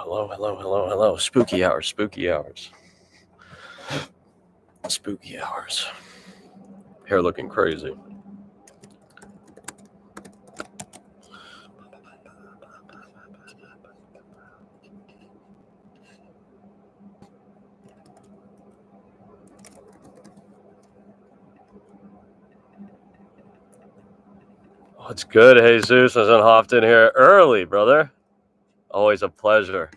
Hello. Spooky hours. Hair looking crazy. What's good, Jesus? I hopped in here early, brother. Always a pleasure.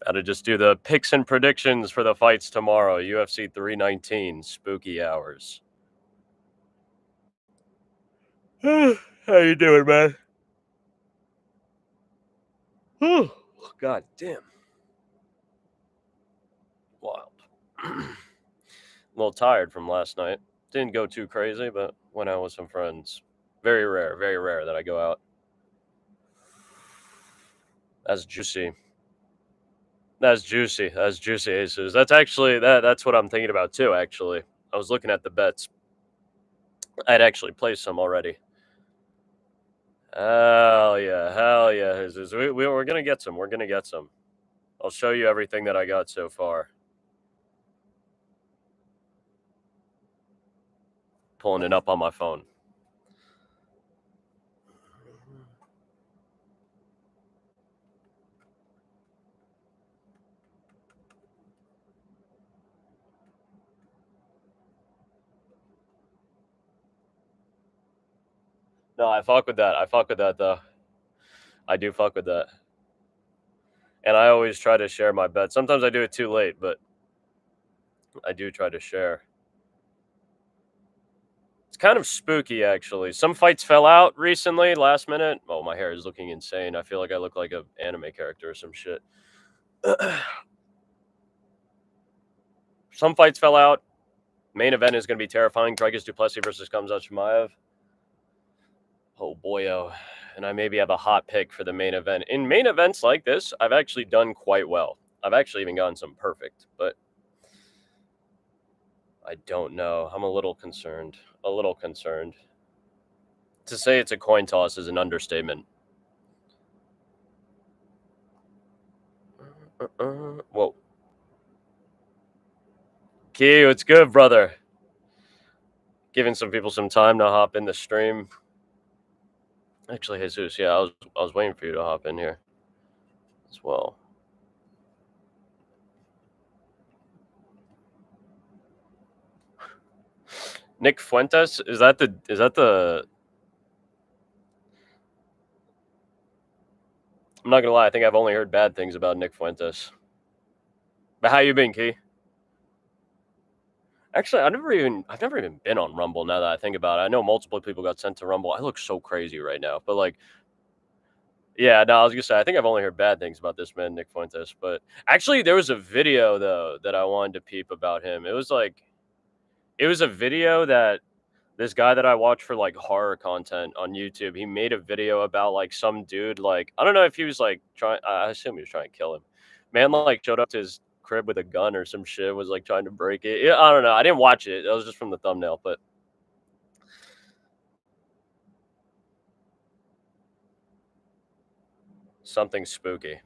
Gotta just do the picks and predictions for the fights tomorrow. UFC 319, spooky hours. How you doing, man? Oh, God damn. Wild. A little tired from last night. Didn't go too crazy, but went out with some friends. Very rare that I go out. That's juicy. That's juicy, Aces. That's actually that's what I'm thinking about too, actually. I was looking at the bets. I'd actually placed some already. Hell yeah, Jesus. We're gonna get some. We're gonna get some. I'll show you everything that I got so far. Pulling it up on my phone. No, I fuck with that. Though. I do fuck with that. And I always try to share my bets. Sometimes I do it too late, but I do try to share. It's kind of spooky, actually. Some fights fell out recently, last minute. Oh, my hair is looking insane. I feel like I look like an anime character or some shit. Some fights fell out. Main event is going to be terrifying. Dricus du Plessis versus Khamzat Chimaev. Oh, boyo. And I maybe have a hot pick for the main event. In main events like this, I've actually done quite well. I've actually even gotten some perfect, but I don't know. I'm a little concerned. To say it's a coin toss is an understatement. Whoa. Key, what's good, brother? Giving some people some time to hop in the stream. Actually, Jesus, yeah, I was waiting for you to hop in here as well. Nick Fuentes, is that the I'm not gonna lie, I think I've only heard bad things about Nick Fuentes. But how you been, Key? Actually, I've never even been on Rumble. Now that I think about it, I know multiple people got sent to Rumble. I look so crazy right now, but like, yeah, no, I was gonna say I think I've only heard bad things about this man, Nick Fuentes. But actually, there was a video though that I wanted to peep about him. It was a video that this guy that I watch for like horror content on YouTube. He made a video about like some dude. Like, I don't know if he was like trying. I assume he was trying to kill him. Man, like showed up to his crib with a gun or some shit. Was like trying to break it. Yeah, I don't know. I didn't watch it. That was just from the thumbnail, but. Something spooky.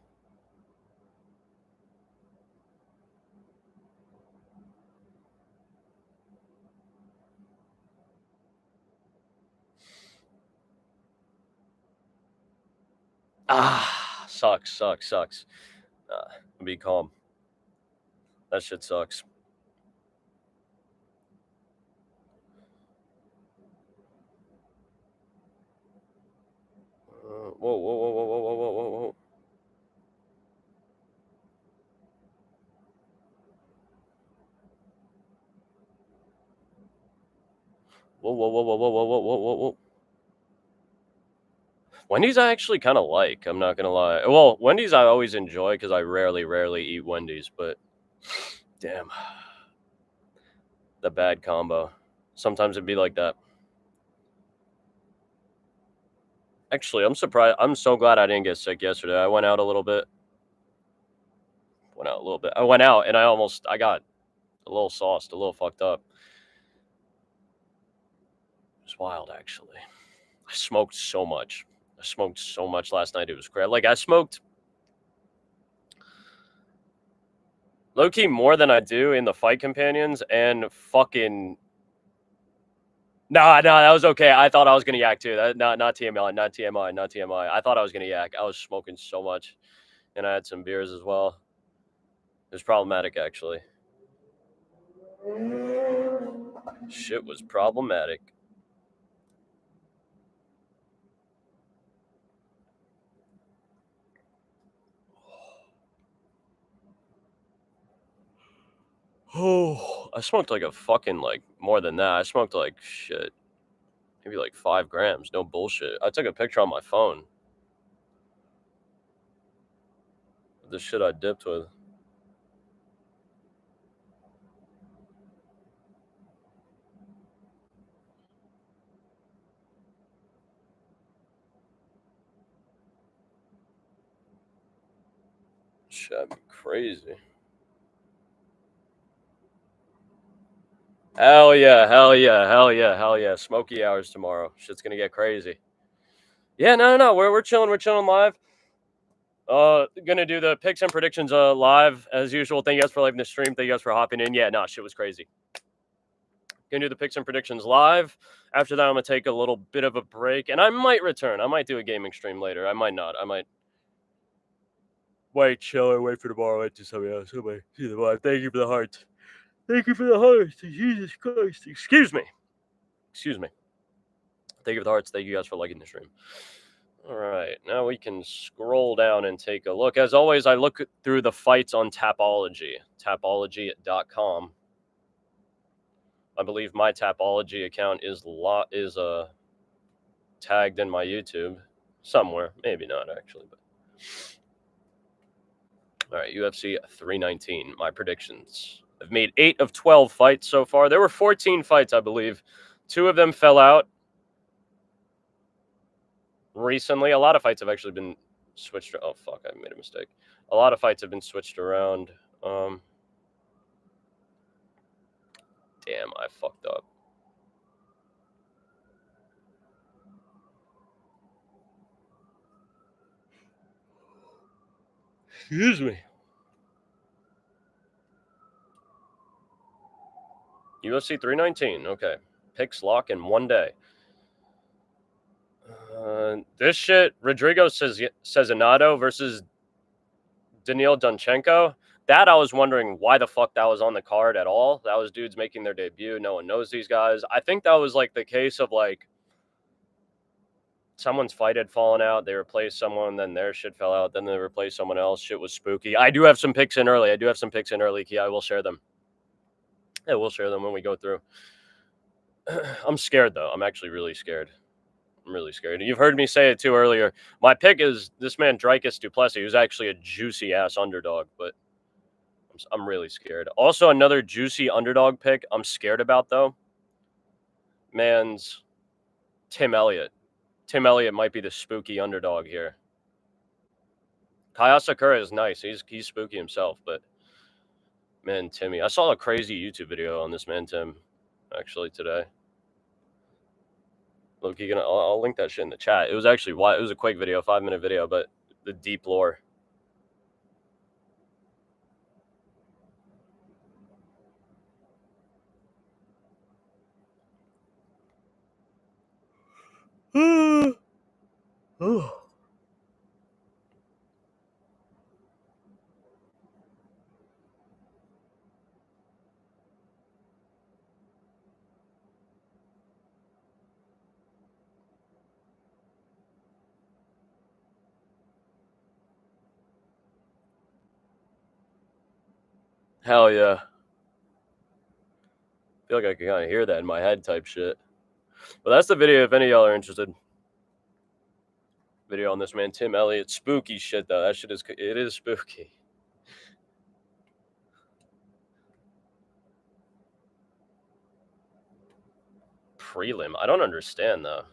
Sucks. Be calm. That shit sucks. Whoa. Whoa. Wendy's I actually kind of like. I'm not gonna lie. Well, Wendy's I always enjoy because I rarely eat Wendy's. But damn, the bad combo. Sometimes it'd be like that. Actually, I'm surprised. I'm so glad I didn't get sick yesterday. I went out a little bit. I went out and I got a little sauced, a little fucked up. It was wild, actually. I smoked so much last night. It was crazy. Like I smoked Low-key more than I do in the fight companions and fucking... Nah, that was okay. I thought I was gonna yak too. That not TMI, not TMI, not TMI. I thought I was gonna yak. I was smoking so much, and I had some beers as well. It was problematic, actually. Shit was problematic. Oh, I smoked like a fucking like more than that. I smoked like shit, maybe like 5 grams. No bullshit. I took a picture on my phone. The shit I dipped with. Shit, that'd be crazy. Hell yeah, hell yeah, hell yeah, hell yeah. Smoky hours tomorrow. Shit's gonna get crazy. Yeah, no. We're chilling. We're chilling live. Gonna do the picks and predictions live as usual. Thank you guys for liking the stream. Thank you guys for hopping in. Yeah, shit was crazy. Gonna do the picks and predictions live. After that, I'm gonna take a little bit of a break, and I might return. I might do a gaming stream later. I might not. I might chill and wait for tomorrow. Wait to something else. Somebody see the vibe. Thank you for the heart. Thank you for the hearts. Jesus Christ. Excuse me. Thank you for the hearts. Thank you guys for liking the stream. All right, now we can scroll down and take a look. As always, I look through the fights on Tapology, tapology.com. I believe my Tapology account is tagged in my YouTube somewhere. Maybe not, actually. But all right, UFC 319, my predictions. I've made 8 of 12 fights so far. There were 14 fights, I believe. 2 of them fell out recently. A lot of fights have actually been switched. Oh, fuck, I made a mistake. A lot of fights have been switched around. Damn, I fucked up. Excuse me. UFC 319. Okay. Picks lock in one day. This shit, Rodrigo Cezinado versus Daniil Dunchenko. That I was wondering why the fuck that was on the card at all. That was dudes making their debut. No one knows these guys. I think that was like the case of like someone's fight had fallen out. They replaced someone, then their shit fell out. Then they replaced someone else. Shit was spooky. I do have some picks in early. Key. I will share them. Yeah, we'll share them when we go through. I'm scared though. I'm actually really scared. I'm really scared. You've heard me say it too earlier. My pick is this man Dricus du Plessis, who's actually a juicy ass underdog, but I'm really scared. Also, another juicy underdog pick I'm scared about though. Man's Tim Elliott. Tim Elliott might be the spooky underdog here. Kaya Sakura is nice. He's spooky himself, but man, Timmy. I saw a crazy YouTube video on this man Tim actually today. Look, I'll link that shit in the chat. It was actually it was a quick video, 5-minute video, but the deep lore. Hell yeah. I feel like I can kind of hear that in my head type shit. But that's the video if any of y'all are interested. Video on this man, Tim Elliott. Spooky shit, though. That shit is spooky. Prelim. I don't understand, though.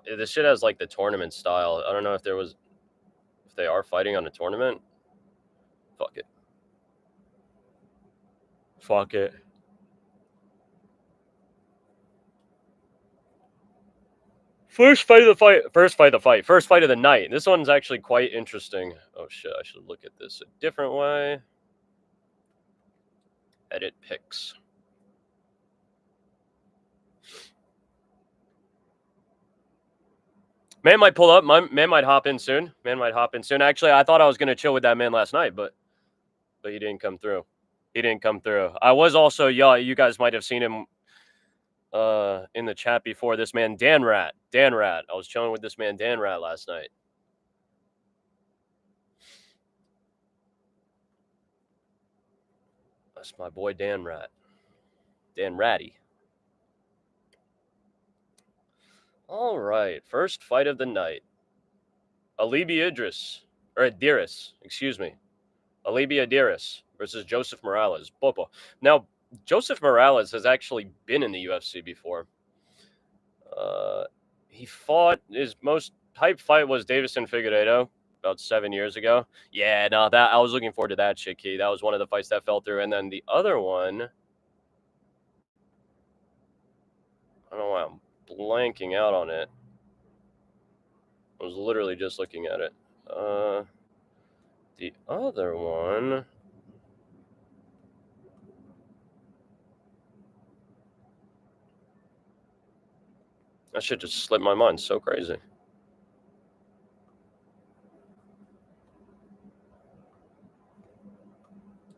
This shit has, like, the tournament style. I don't know if they are fighting on a tournament. Fuck it. First fight of the fight. First fight of the night. This one's actually quite interesting. Oh shit, I should look at this a different way. Edit picks. Man might pull up. Man might hop in soon. Actually, I thought I was gonna chill with that man last night, but he didn't come through. I was also, yeah, you guys might have seen him in the chat before. This man Dan Rat. I was chilling with this man Dan Rat last night. That's my boy Dan Rat. Dan Ratty. All right, first fight of the night. Alibi Idris, or Adiris, excuse me. Alibi Adiris versus Joseph Morales. Popo. Now, Joseph Morales has actually been in the UFC before. He fought, his most hype fight was Davison Figueiredo about 7 years ago. Yeah, no, that I was looking forward to that shit, Key. That was one of the fights that fell through. And then the other one, I don't know why I'm blanking out on it. I was literally just looking at it. The other one, that shit just slipped my mind. So crazy.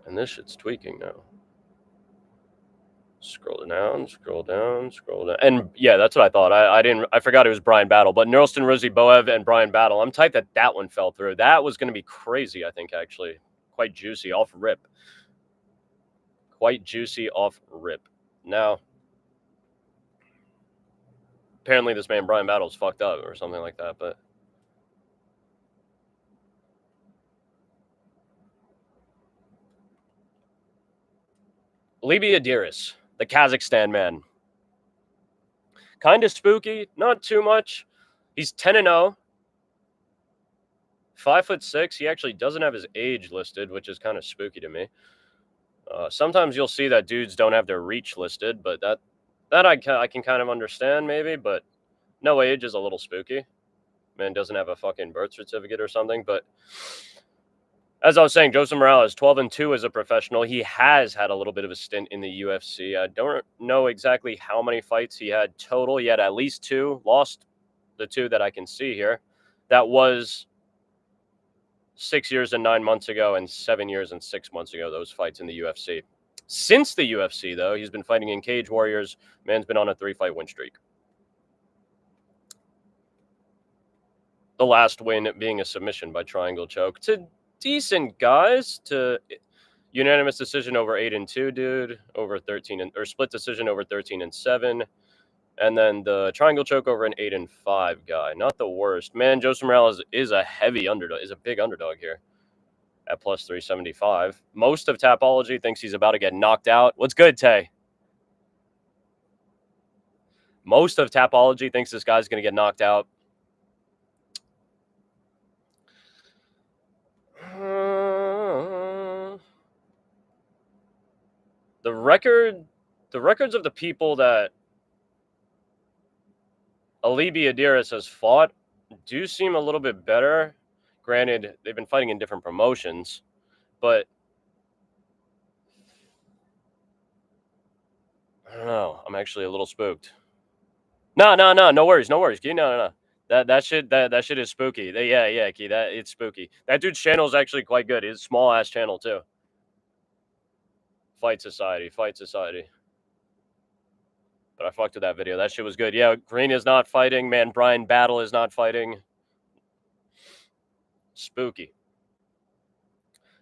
And this shit's tweaking now. Scroll down. And yeah, that's what I thought. I forgot it was Brian Battle, but Nurlston, Rosie Boev, and Brian Battle. I'm tight that one fell through. That was going to be crazy, I think, actually. Quite juicy off rip. Now, apparently this man Brian Battle's fucked up or something like that, but Alibi Adiris, the Kazakhstan man. Kind of spooky, not too much. He's 10-0. 5'6". He actually doesn't have his age listed, which is kind of spooky to me. Sometimes you'll see that dudes don't have their reach listed, but that I can kind of understand maybe, but no age is a little spooky. Man doesn't have a fucking birth certificate or something, but as I was saying, Joseph Morales, 12-2 as a professional. He has had a little bit of a stint in the UFC. I don't know exactly how many fights he had total. He had at least 2, lost the 2 that I can see here. That was 6 years and 9 months ago and 7 years and 6 months ago, those fights in the UFC. Since the UFC, though, he's been fighting in Cage Warriors. Man's been on a 3-fight win streak. The last win being a submission by triangle choke to decent guys, to unanimous decision over 8-2, dude, over 13 or split decision over 13-7. And then the triangle choke over an 8-5 guy. Not the worst. Man, Joseph Morales is a heavy underdog, is a big underdog here at plus 375. Most of Tapology thinks he's about to get knocked out. What's good, Tay? Most of Tapology thinks this guy's going to get knocked out. The records of the people that Alibi Adiris has fought do seem a little bit better. Granted, they've been fighting in different promotions, but I don't know. I'm actually a little spooked. No worries. Key, no. That shit is spooky. Yeah, Key, that it's spooky. That dude's channel is actually quite good. It's a small ass channel too. Fight Society. But I fucked with that video. That shit was good. Yeah, Green is not fighting. Man, Brian Battle is not fighting. Spooky.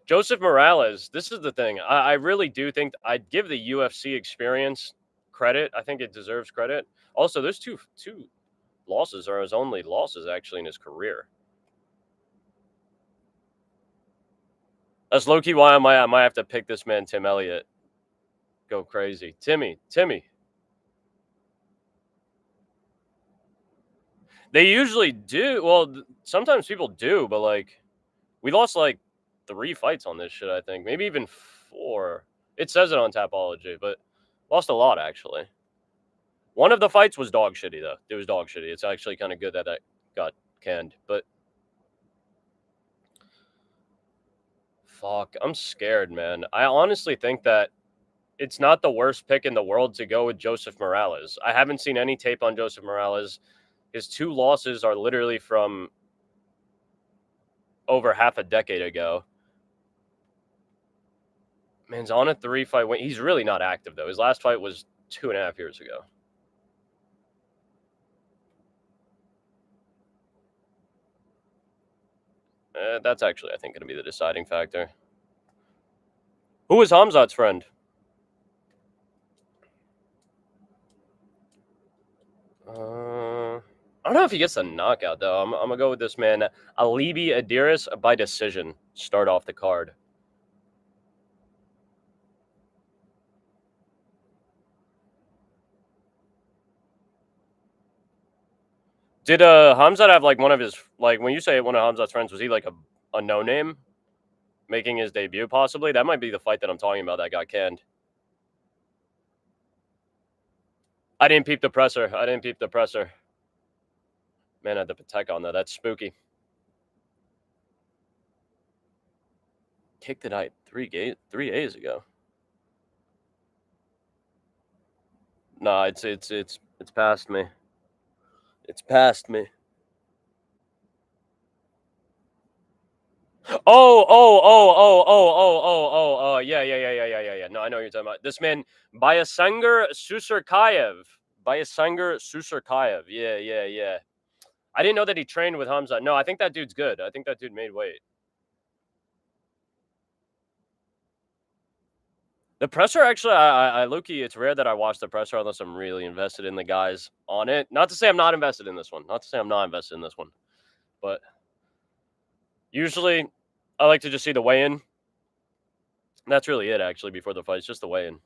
Joseph Morales, this is the thing. I really do think I'd give the UFC experience credit. I think it deserves credit. Also, those two losses are his only losses actually in his career. That's low-key why I might have to pick this man, Tim Elliott. Go crazy. Timmy. They usually do. Well, sometimes people do, but like, we lost like 3 fights on this shit, I think. Maybe even 4. It says it on Tapology, but lost a lot, actually. One of the fights was dog shitty, though. It was dog shitty. It's actually kind of good that got canned, but fuck, I'm scared, man. I honestly think that it's not the worst pick in the world to go with Joseph Morales. I haven't seen any tape on Joseph Morales. His 2 losses are literally from over half a decade ago. Man's on a 3-fight win. He's really not active, though. His last fight was 2.5 years ago. That's actually, I think, going to be the deciding factor. Who is Hamzat's friend? I don't know if he gets a knockout, though. I'm going to go with this man, Alibi Adiris, by decision. Start off the card. Did Hamzat have like one of his, like, when you say one of Hamzat's friends, was he like a no name making his debut? Possibly that might be the fight that I'm talking about that got canned. I didn't peep the presser. Man had the Patek on though. That's spooky. Kicked the night 3 days ago. Nah, it's past me. It's past me. Yeah. No, I know what you're talking about. This man, Bayasanger Susurkayev. Yeah. I didn't know that he trained with Hamza. No, I think that dude's good. I think that dude made weight. The presser, actually, I low-key, it's rare that I watch the presser unless I'm really invested in the guys on it. Not to say I'm not invested in this one. But usually I like to just see the weigh-in. That's really it, actually, before the fight. It's just the weigh-in.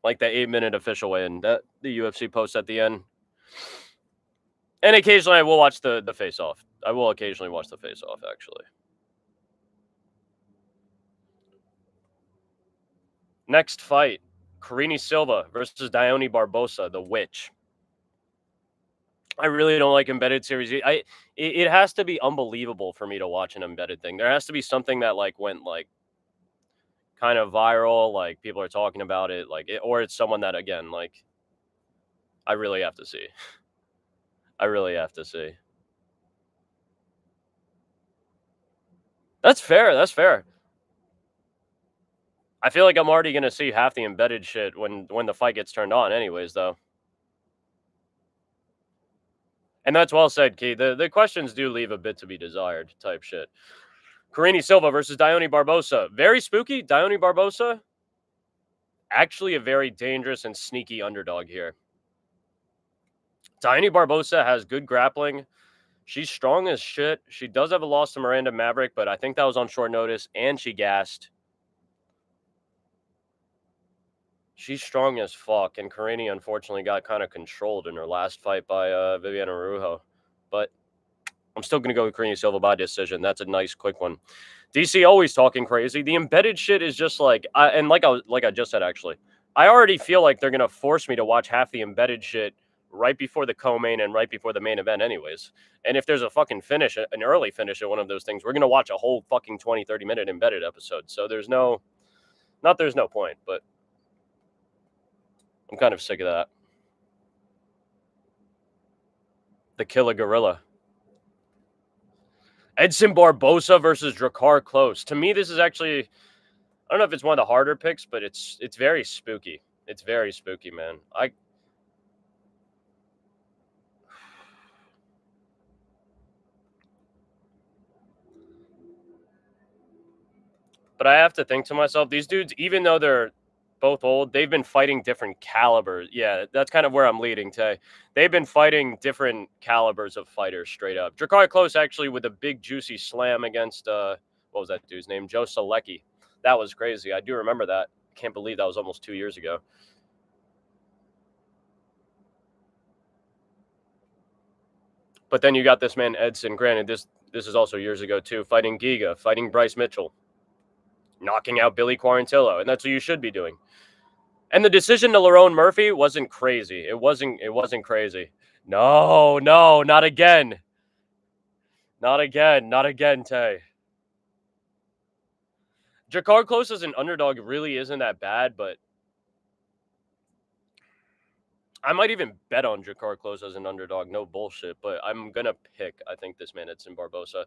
Like the 8-minute official weigh-in that the UFC posts at the end. And occasionally I will watch the face-off. I will occasionally watch the face-off, actually. Next fight, Karine Silva versus Dione Barbosa, the Witch. I really don't like embedded series. It has to be unbelievable for me to watch an embedded thing. There has to be something that like went like kind of viral, like people are talking about it, like it, or it's someone that again like I really have to see. I really have to see. That's fair. That's fair. I feel like I'm already gonna see half the embedded shit when the fight gets turned on, anyways, though. And that's well said, Key. The questions do leave a bit to be desired, type shit. Karine Silva versus Dione Barbosa. Very spooky. Dione Barbosa, actually a very dangerous and sneaky underdog here. Dione Barbosa has good grappling. She's strong as shit. She does have a loss to Miranda Maverick, but I think that was on short notice, and she gassed. She's strong as fuck, and Karine unfortunately got kind of controlled in her last fight by Viviane Araújo. But I'm still going to go with Karine Silva by decision. That's a nice, quick one. DC always talking crazy. The embedded shit is just like, like I just said, actually, I already feel like they're going to force me to watch half the embedded shit right before the co-main and right before the main event anyways. And if there's a fucking finish, an early finish at one of those things, we're going to watch a whole fucking 20, 30-minute embedded episode. So there's no point, but I'm kind of sick of that. The Killer Gorilla. Edson Barbosa versus Drakkar Klose. To me, this is actually, I don't know if it's one of the harder picks, but it's very spooky. It's very spooky, man. But I have to think to myself, these dudes, even though they're both old, they've been fighting different calibers. Yeah, that's kind of where I'm leading to. They've been fighting different calibers of fighters straight up. Drakkar Klose actually with a big juicy slam against what was that dude's name? Joe Solecki. That was crazy. I do remember that. Can't believe that was almost 2 years ago. But then you got this man Edson. Granted, this is also years ago too. Fighting Giga, fighting Bryce Mitchell, knocking out Billy Quarantillo, and that's what you should be doing. And the decision to Lerone Murphy wasn't crazy. It wasn't crazy. No, not again. Not again, Tay. Jakar Close as an underdog really isn't that bad, but I might even bet on Jakar Close as an underdog. No bullshit, but I'm gonna pick, I think, this man Edson Barbosa.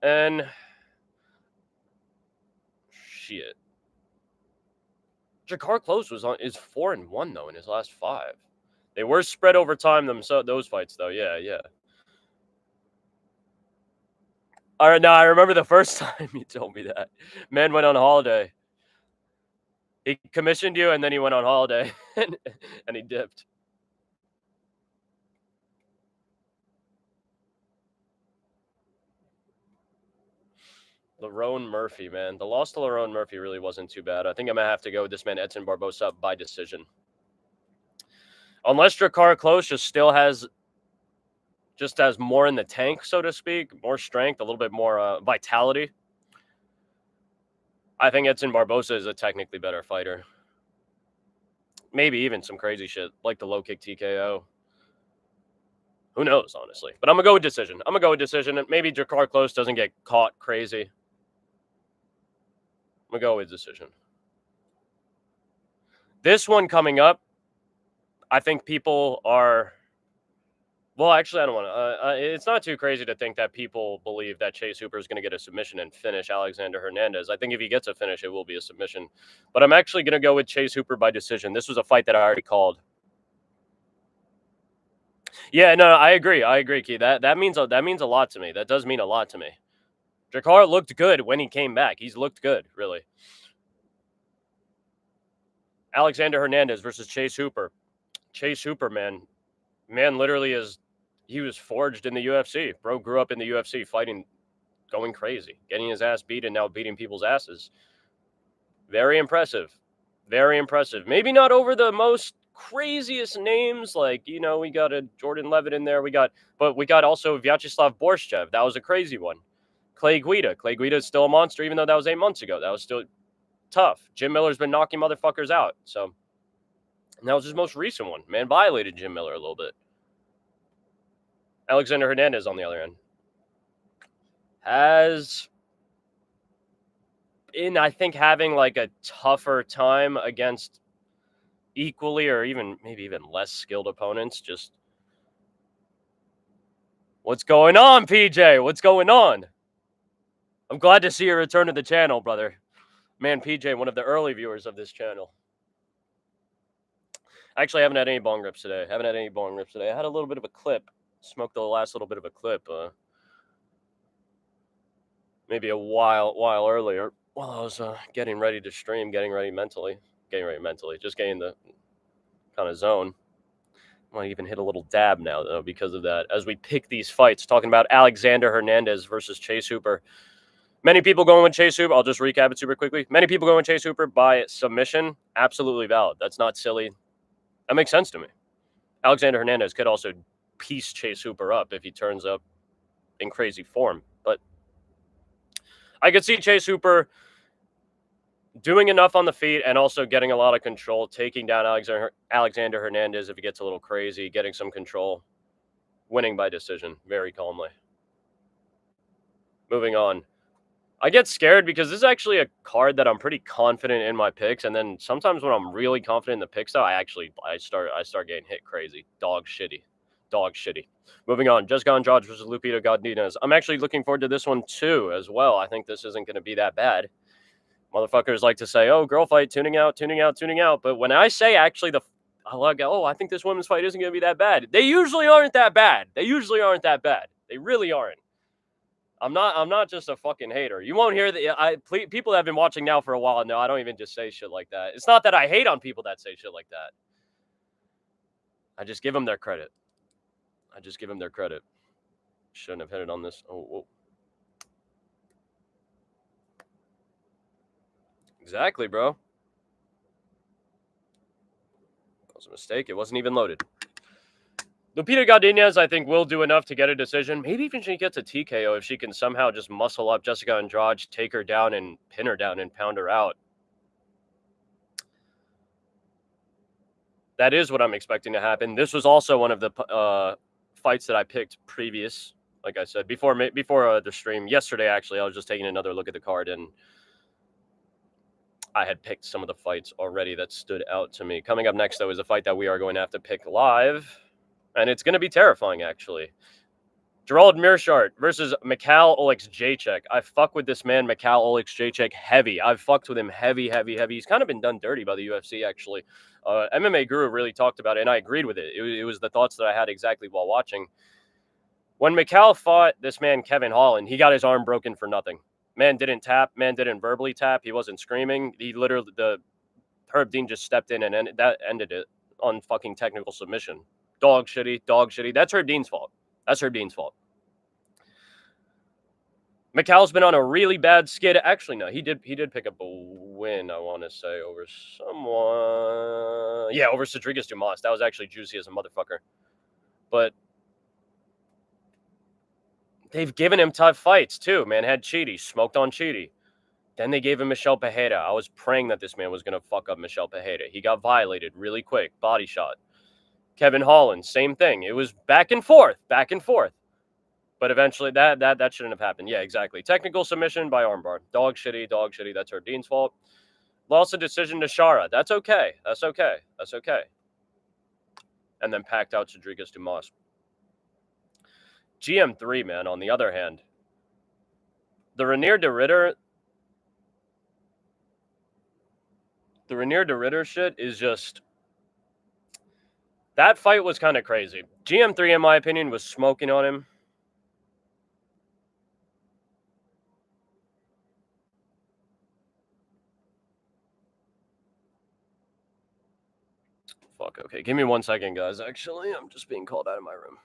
And shit. Jakar Close is 4-1 though in his last 5. They were spread over time those fights though. Yeah, yeah. All right, now I remember the first time you told me that. Man went on holiday. He commissioned you and then he went on holiday and he dipped. Lerone Murphy, man. The loss to Lerone Murphy really wasn't too bad. I think I'm going to have to go with this man, Edson Barbosa, by decision. Unless Jakar Close just has more in the tank, so to speak, more strength, a little bit more vitality. I think Edson Barbosa is a technically better fighter. Maybe even some crazy shit like the low kick TKO. Who knows, honestly. But I'm going to go with decision. And maybe Jakar Close doesn't get caught crazy. I'm going to go with decision. This one coming up, I think people are... Well, actually, I don't want to. It's not too crazy to think that people believe that Chase Hooper is going to get a submission and finish Alexander Hernandez. I think if he gets a finish, it will be a submission. But I'm actually going to go with Chase Hooper by decision. This was a fight that I already called. Yeah, no, I agree, Key. That means a lot to me. That does mean a lot to me. Jakar looked good when he came back. He's looked good, really. Alexander Hernandez versus Chase Hooper. Chase Hooper, man literally he was forged in the UFC. Bro grew up in the UFC fighting, going crazy, getting his ass beat and now beating people's asses. Very impressive. Very impressive. Maybe not over the most craziest names, like, we got a Jordan Levitt in there. We got also Vyacheslav Borshev. That was a crazy one. Clay Guida. Clay Guida is still a monster, even though that was 8 months ago. That was still tough. Jim Miller's been knocking motherfuckers out. So, and that was his most recent one. Man violated Jim Miller a little bit. Alexander Hernandez, on the other end, has been, I think, having like a tougher time against equally or maybe even less skilled opponents. Just what's going on, PJ? What's going on? I'm glad to see you return to the channel, brother. Man, PJ, one of the early viewers of this channel. Actually, I haven't had any bong rips today. I had a little bit of a clip. Smoked the last little bit of a clip. Maybe a while earlier while I was getting ready to stream, getting ready mentally, just getting the kind of zone. Might even hit a little dab now, though, because of that. As we pick these fights, talking about Alexander Hernandez versus Chase Hooper. Many people going with Chase Hooper. I'll just recap it super quickly. Many people going with Chase Hooper by submission. Absolutely valid. That's not silly. That makes sense to me. Alexander Hernandez could also piece Chase Hooper up if he turns up in crazy form. But I could see Chase Hooper doing enough on the feet and also getting a lot of control, taking down Alexander Hernandez if he gets a little crazy, getting some control, winning by decision very calmly. Moving on. I get scared because this is actually a card that I'm pretty confident in my picks, and then sometimes when I'm really confident in the picks, though, I start getting hit crazy. Dog shitty. Moving on. Jessica Andrade versus Lupita Godinez. I'm actually looking forward to this one too, as well. I think this isn't going to be that bad. Motherfuckers like to say, "Oh, girl fight, tuning out." But when I say actually I think this women's fight isn't going to be that bad. They usually aren't that bad. They really aren't. I'm not just a fucking hater. You won't hear that. People that have been watching now for a while know I don't even just say shit like that. It's not that I hate on people that say shit like that. I just give them their credit. Shouldn't have hit it on this. Oh, whoa. Exactly, bro. That was a mistake. It wasn't even loaded. Lupita Godinez, I think, will do enough to get a decision. Maybe even she gets a TKO if she can somehow just muscle up Jessica Andrade, take her down and pin her down and pound her out. That is what I'm expecting to happen. This was also one of the fights that I picked previous. Like I said, before the stream yesterday, actually, I was just taking another look at the card, and I had picked some of the fights already that stood out to me. Coming up next, though, is a fight that we are going to have to pick live, and it's going to be terrifying, actually. Gerald Meerschaert versus Mikhail Oleksiejczuk. I fuck with this man, Mikhail Oleksiejczuk, heavy. I've fucked with him heavy, heavy, heavy. He's kind of been done dirty by the UFC, actually. MMA Guru really talked about it, and I agreed with it. It was the thoughts that I had exactly while watching. When Mikhail fought this man, Kevin Holland, he got his arm broken for nothing. Man didn't tap. Man didn't verbally tap. He wasn't screaming. He literally, the Herb Dean just stepped in and that ended it on fucking technical submission. Dog shitty, dog shitty. That's Herb Dean's fault. That's Herb Dean's fault. Mikhail's been on a really bad skid. Actually, no, he did pick up a win, I want to say, over someone. Yeah, over Cedric Dumas. That was actually juicy as a motherfucker. But they've given him tough fights, too, man. Had Chidi, smoked on Chidi. Then they gave him Michel Pereira. I was praying that this man was going to fuck up Michel Pereira. He got violated really quick. Body shot. Kevin Holland, same thing. It was back and forth, back and forth. But eventually, that shouldn't have happened. Yeah, exactly. Technical submission by armbar. Dog shitty, dog shitty. That's Herb Dean's fault. Lost a decision to Shara. That's okay. That's okay. That's okay. And then packed out Cedric Dumas. GM3, man, on the other hand. The Renier de Ritter shit is just... That fight was kind of crazy. GM3, in my opinion, was smoking on him. Fuck, okay. Give me 1 second, guys. Actually, I'm just being called out of my room.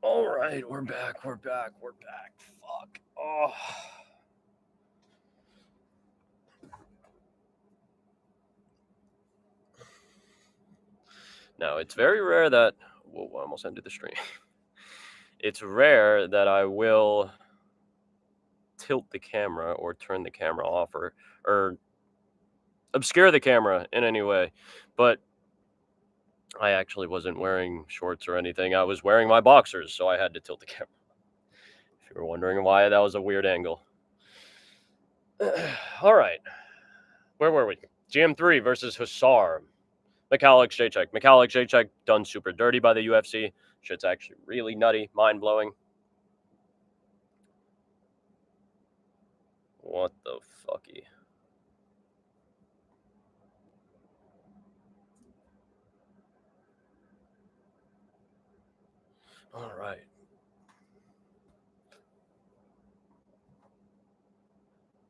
All right, we're back. We're back. We're back. Fuck. Oh. Now, it's very rare that. Whoa, I almost ended the stream. It's rare that I will tilt the camera or turn the camera off or obscure the camera in any way. But I actually wasn't wearing shorts or anything. I was wearing my boxers, so I had to tilt the camera. If you were wondering why that was a weird angle. All right. Where were we? GM3 versus Hussar. Mikhail Jacek. Mikhail Jacek done super dirty by the UFC. Shit's actually really nutty, mind-blowing. What the fucky? All right.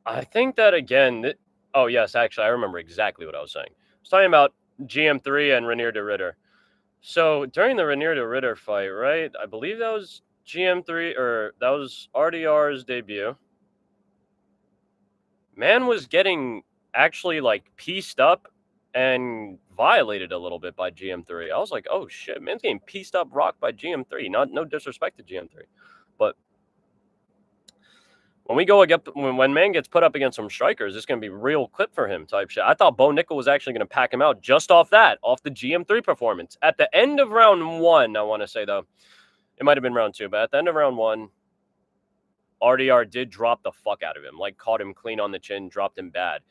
I think that again. Oh yes, actually, I remember exactly what I was saying. I was talking about GM3 and Renier de Ritter. So during the Renier de Ritter fight, right? I believe that was GM3 or that was RDR's debut. Man was getting actually like pieced up and violated a little bit by GM3. I was like, oh shit, man's getting pieced up, rocked by GM3. No disrespect to GM3, but when we go against when man gets put up against some strikers, it's gonna be real clip for him type shit. I thought Bo Nickel was actually gonna pack him out just off the GM3 performance at the end of round one. I want to say though, it might have been round two, but at the end of round one, RDR did drop the fuck out of him, like caught him clean on the chin, dropped him bad.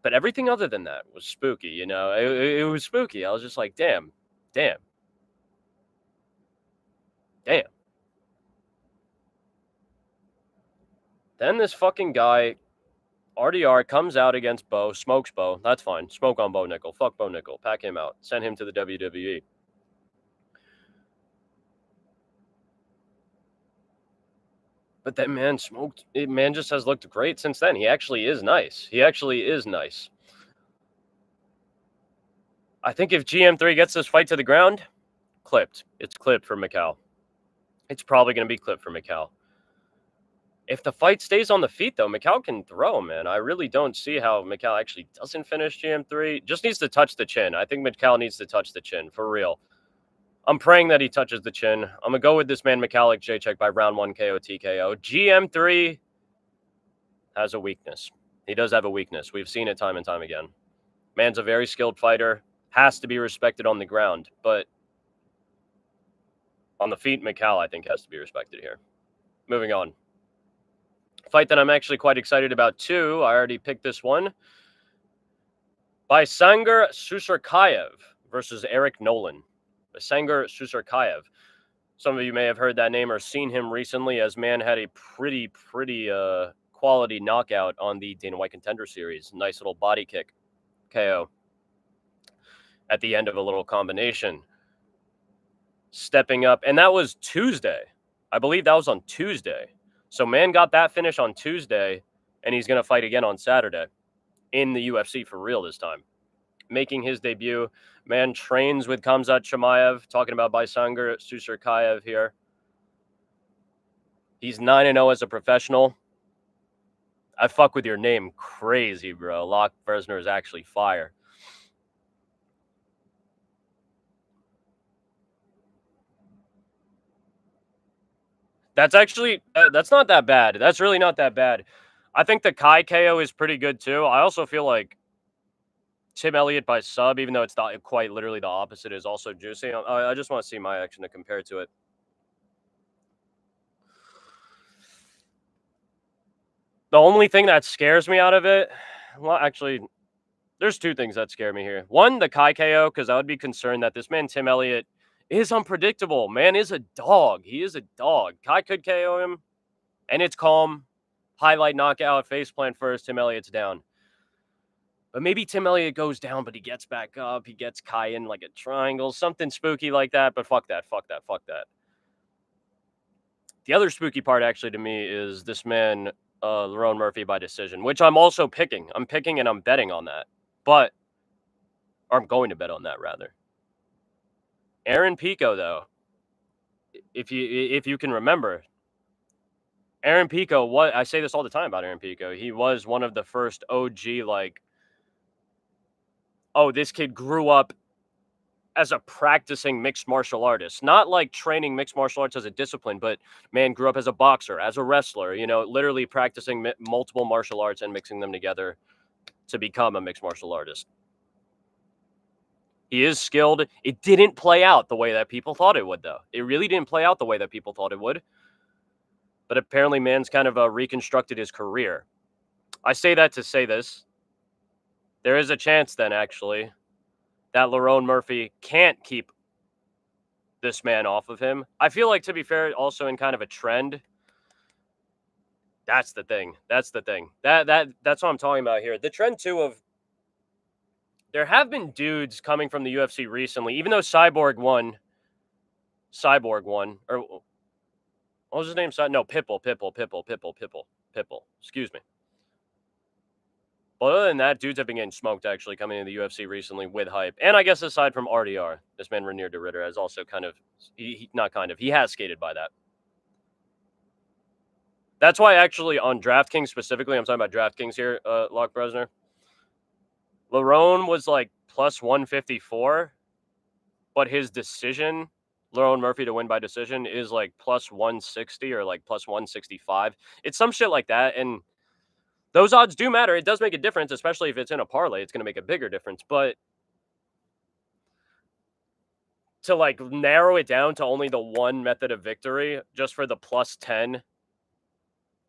But everything other than that was spooky. You know, it was spooky. I was just like, damn. Then this fucking guy, RDR, comes out against Bo, smokes Bo. That's fine. Smoke on Bo Nickel. Fuck Bo Nickel. Pack him out. Send him to the WWE. But that man smoked. Man just has looked great since then. He actually is nice. I think if GM3 gets this fight to the ground, clipped. It's clipped for Mikhail. It's probably going to be clipped for Mikhail. If the fight stays on the feet, though, Mikhail can throw, man. I really don't see how Mikhail actually doesn't finish GM3. Just needs to touch the chin. I think Mikhail needs to touch the chin, for real. I'm praying that he touches the chin. I'm going to go with this man, Mikhail Jacek, by round 1 KO TKO. GM3 has a weakness. He does have a weakness. We've seen it time and time again. Man's a very skilled fighter. Has to be respected on the ground. But on the feet, Mikhail, I think, has to be respected here. Moving on. Fight that I'm actually quite excited about too. I already picked this one. Baysangar Susarkayev versus Eric Nolan. Baysangar Susarkayev. Some of you may have heard that name or seen him recently, as man had a pretty quality knockout on the Dana White Contender Series. Nice little body kick KO at the end of a little combination. Stepping up, and that was Tuesday. I believe that was on Tuesday. So man got that finish on Tuesday, and he's going to fight again on Saturday in the UFC for real this time. Making his debut. Man trains with Khamzat Chimaev, talking about Baysangar Susarkayev here. He's 9-0 as a professional. I fuck with your name crazy, bro. Locke Versner is actually fire. That's actually, that's not that bad. That's really not that bad. I think the Kai KO is pretty good too. I also feel like Tim Elliott by sub, even though it's not quite literally the opposite, is also juicy. I just want to see my action to compare to it. The only thing that scares me out of it, well, actually, there's two things that scare me here. One, the Kai KO, because I would be concerned that this man, Tim Elliott, is unpredictable. Man is a dog. He is a dog. Kai could KO him, and it's calm. Highlight knockout, face plant first, Tim Elliott's down. But maybe Tim Elliott goes down, but he gets back up. He gets Kai in like a triangle, something spooky like that. But fuck that. The other spooky part, actually, to me, is this man, Lerone Murphy by decision, which I'm also picking. I'm picking and I'm betting on that. Or I'm going to bet on that, rather. Aaron Pico, though, if you can remember, Aaron Pico, what I say this all the time about Aaron Pico, he was one of the first OG, like, oh, this kid grew up as a practicing mixed martial artist, not like training mixed martial arts as a discipline, but man grew up as a boxer, as a wrestler, literally practicing multiple martial arts and mixing them together to become a mixed martial artist. He is skilled. It didn't play out the way that people thought it would, though. It really didn't play out the way that people thought it would. But apparently, man's kind of reconstructed his career. I say that to say this. There is a chance, then, actually, that Lerone Murphy can't keep this man off of him. I feel like, to be fair, also in kind of a trend. That's the thing. That's what I'm talking about here. The trend, too, of there have been dudes coming from the UFC recently, even though Cyborg won, or what was his name? No, Pitbull. Excuse me. But other than that, dudes have been getting smoked actually coming into the UFC recently with hype. And I guess aside from RDR, this man Renier de Ritter has also he has skated by that. That's why actually on DraftKings specifically, I'm talking about DraftKings here, Locke Bresner. Lerone was like plus 154, but his decision, Lerone Murphy to win by decision, is like plus 160 or like plus 165. It's some shit like that, and those odds do matter. It does make a difference, especially if it's in a parlay. It's going to make a bigger difference. But to like narrow it down to only the one method of victory, just for the plus 10,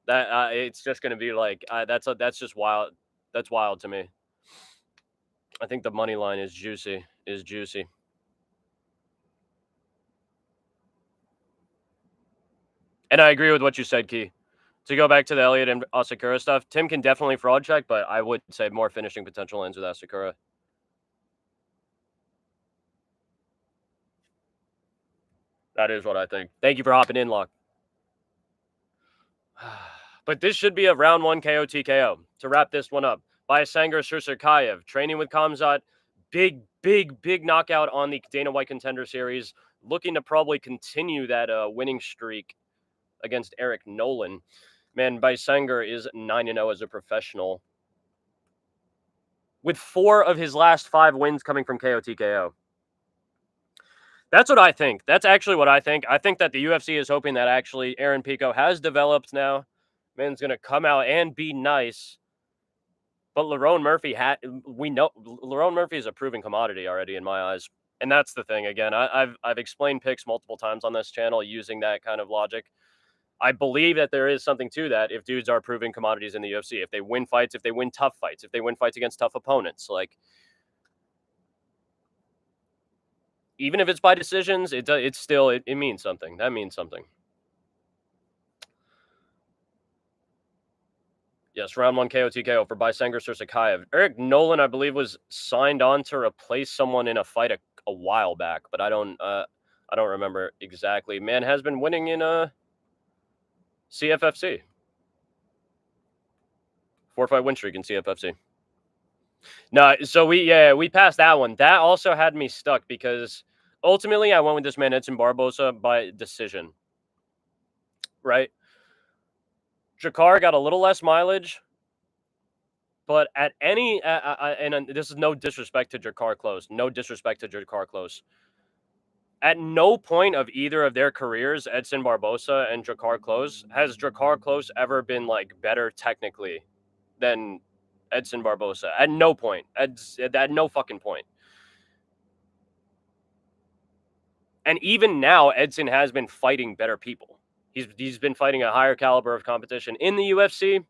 that it's just going to be like that's just wild. That's wild to me. I think the money line is juicy. And I agree with what you said, Key. To go back to the Elliott and Asakura stuff, Tim can definitely fraud check, but I would say more finishing potential ends with Asakura. That is what I think. Thank you for hopping in, Locke. But this should be a round 1 KO TKO. To wrap this one up, Bayasanger Sursurkayev, training with Khamzat. Big knockout on the Dana White Contender Series. Looking to probably continue that winning streak against Eric Nolan. Man, Bayasanger is 9-0 as a professional, with 4 of his last 5 wins coming from KO TKO. That's what I think. That's actually what I think. I think that the UFC is hoping that actually Aaron Pico has developed now. Man's going to come out and be nice. But Lerone Murphy, we know Lerone Murphy is a proven commodity already in my eyes. And that's the thing. Again, I've explained picks multiple times on this channel using that kind of logic. I believe that there is something to that if dudes are proven commodities in the UFC. If they win fights, if they win tough fights, if they win fights against tough opponents. Like, even if it's by decisions, it means something. That means something. Yes, round 1 KO TKO for Bayasanger Sursurkayev. Eric Nolan, I believe, was signed on to replace someone in a fight a while back, but I don't remember exactly. Man has been winning in CFFC. 4-fight win streak in CFFC. No, so we passed that one. That also had me stuck because ultimately I went with this man Edson Barboza by decision. Right? Jakar got a little less mileage, but at any and this is no disrespect to Jakar Close. No disrespect to Jakar Close. At no point of either of their careers, Edson Barboza and Jakar Close, has Jakar Close ever been like better technically than Edson Barboza. At no point. At no fucking point. And even now, Edson has been fighting better people. He's been fighting a higher caliber of competition in the UFC.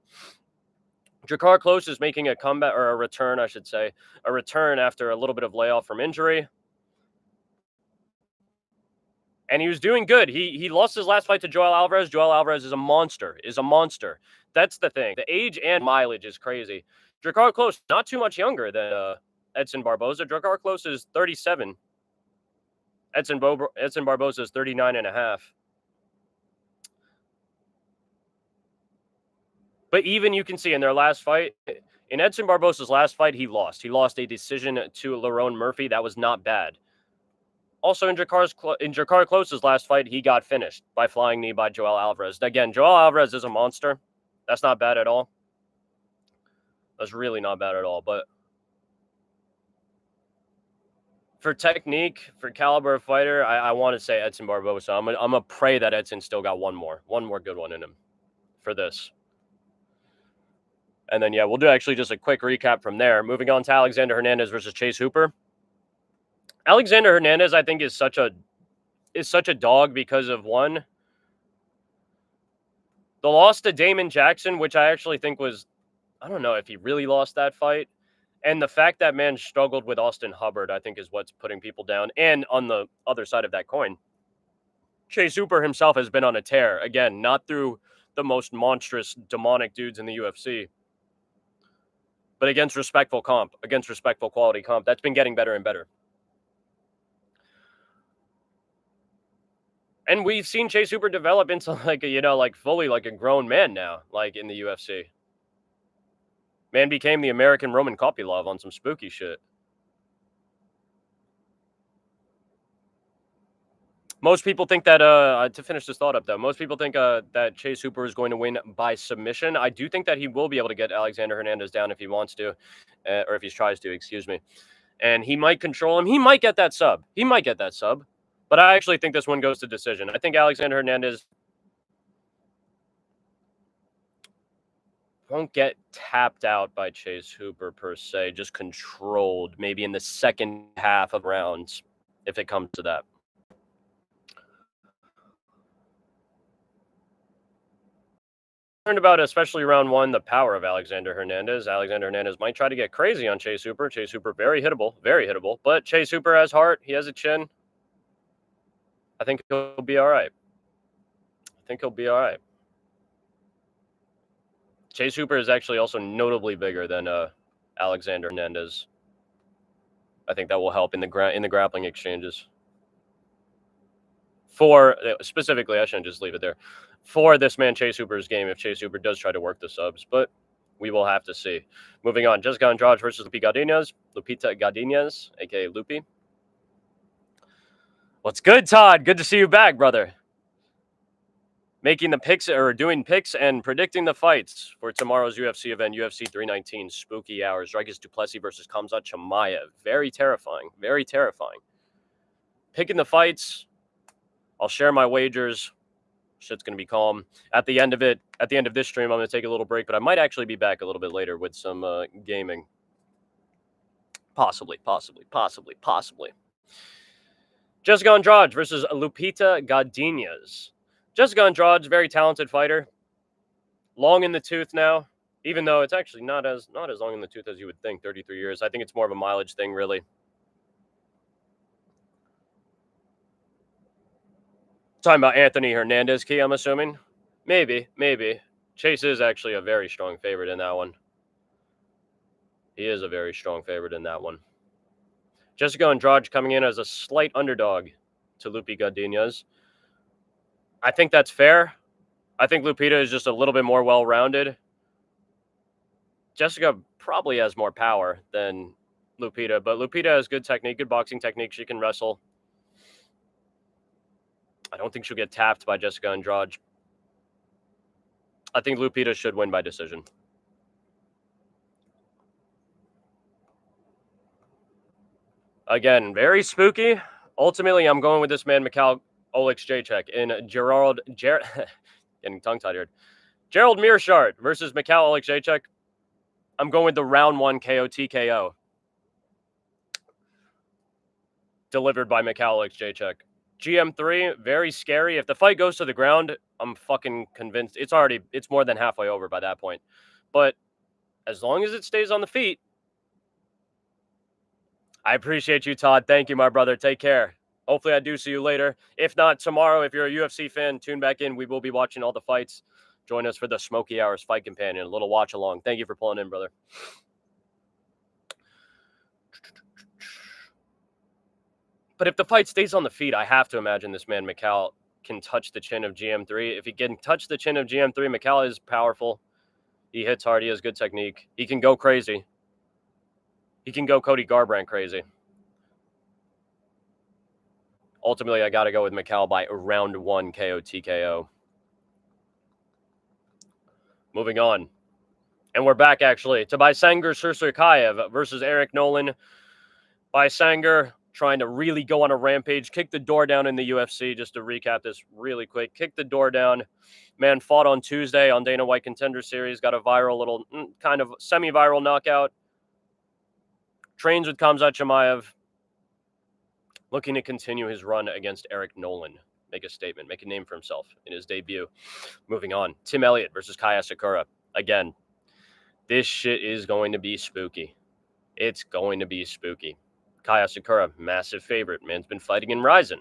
Jakar Close is making a comeback, or a return, I should say. A return after a little bit of layoff from injury. And he was doing good. He lost his last fight to Joel Alvarez. Joel Alvarez is a monster. That's the thing. The age and mileage is crazy. Jakar Close, not too much younger than Edson Barboza. Jakar Close is 37. Edson Barboza is 39 and a half. But even you can see in their last fight, in Edson Barboza's last fight, he lost. He lost a decision to Lerone Murphy. That was not bad. Also, in Jakar Close's last fight, he got finished by flying knee by Joel Alvarez. Again, Joel Alvarez is a monster. That's not bad at all. That's really not bad at all. But for technique, for caliber of fighter, I want to say Edson Barbosa. I'm gonna pray that Edson still got one more good one in him for this. And then, yeah, we'll do actually just a quick recap from there. Moving on to Alexander Hernandez versus Chase Hooper. Alexander Hernandez, I think, is such a dog because of, one, the loss to Damon Jackson, which I actually think was, I don't know if he really lost that fight. And the fact that man struggled with Austin Hubbard, I think, is what's putting people down. And on the other side of that coin, Chase Hooper himself has been on a tear. Again, not through the most monstrous, demonic dudes in the UFC, but against respectful comp, against respectful quality comp. That's been getting better and better. And we've seen Chase Hooper develop into fully like a grown man now, like in the UFC. Man became the American Roman Kopylov on some spooky shit. Most people think that, to finish this thought up though, most people think that Chase Hooper is going to win by submission. I do think that he will be able to get Alexander Hernandez down if he wants to, or if he tries to, excuse me. And he might control him. He might get that sub. But I actually think this one goes to decision. I think Alexander Hernandez won't get tapped out by Chase Hooper per se, just controlled maybe in the second half of rounds if it comes to that. Learned about, especially round one, the power of Alexander Hernandez. Alexander Hernandez might try to get crazy on Chase Hooper. Chase Hooper, very hittable. But Chase Hooper has heart. He has a chin. I think he'll be all right. Chase Hooper is actually also notably bigger than Alexander Hernandez. I think that will help in the grappling exchanges. Specifically, I shouldn't just leave it there. For this man Chase Hooper's game, if Chase Hooper does try to work the subs, but we will have to see. Moving on, Jessica Andrade versus Lupita Godinez, aka Lupi. What's good, Todd? Good to see you back, brother. Making the picks, or doing picks and predicting the fights for tomorrow's UFC event, UFC 319, spooky hours. Dricus du Plessis versus Khamzat Chimaev. Very terrifying. Picking the fights. I'll share my wagers. Shit's going to be calm. At the end of this stream, I'm going to take a little break, but I might actually be back a little bit later with some gaming. Possibly. Jessica Andrade versus Lupita Godinez. Jessica Andrade's a very talented fighter. Long in the tooth now, even though it's actually not as long in the tooth as you would think, 33 years. I think it's more of a mileage thing, really. Talking about Anthony Hernandez, Key, I'm assuming. Maybe. Chase is actually a very strong favorite in that one. He is a very strong favorite in that one. Jessica Andrade coming in as a slight underdog to Lupita Godinez. I think that's fair. I think Lupita is just a little bit more well-rounded. Jessica probably has more power than Lupita, but Lupita has good technique, good boxing technique. She can wrestle. I don't think she'll get tapped by Jessica Andrade. I think Lupita should win by decision. Again, very spooky. Ultimately, I'm going with this man, Mikhail Oleksiejczuk, in getting tongue-tied here. Gerald Meerschaert versus Mikhail Oleksiejczuk. I'm going with the round one KO TKO. Delivered by Mikhail Oleksiejczuk. GM3, very scary. If the fight goes to the ground, I'm fucking convinced. It's more than halfway over by that point. But as long as it stays on the feet, I appreciate you, Todd. Thank you, my brother. Take care. Hopefully I do see you later. If not, tomorrow, if you're a UFC fan, tune back in. We will be watching all the fights. Join us for the Smoky Hours Fight Companion, a little watch along. Thank you for pulling in, brother. But if the fight stays on the feet, I have to imagine this man, Mikhail, can touch the chin of GM3. If he can touch the chin of GM3, Mikhail is powerful. He hits hard. He has good technique. He can go crazy. He can go Cody Garbrandt crazy. Ultimately, I got to go with Mikal by round 1 KO TKO. Moving on. And we're back, actually, to Baysangur Sursurkayev versus Eric Nolan. Baysangur trying to really go on a rampage, kick the door down in the UFC, just to recap this really quick. Kick the door down. Man fought on Tuesday on Dana White Contender Series, got a viral little, kind of semi-viral knockout. Trains with Khamzat Chimaev, looking to continue his run against Eric Nolan. Make a statement, make a name for himself in his debut. Moving on, Tim Elliott versus Kai Asakura. Again, this shit is going to be spooky. It's going to be spooky. Kai Asakura, massive favorite. Man's been fighting in Rizin.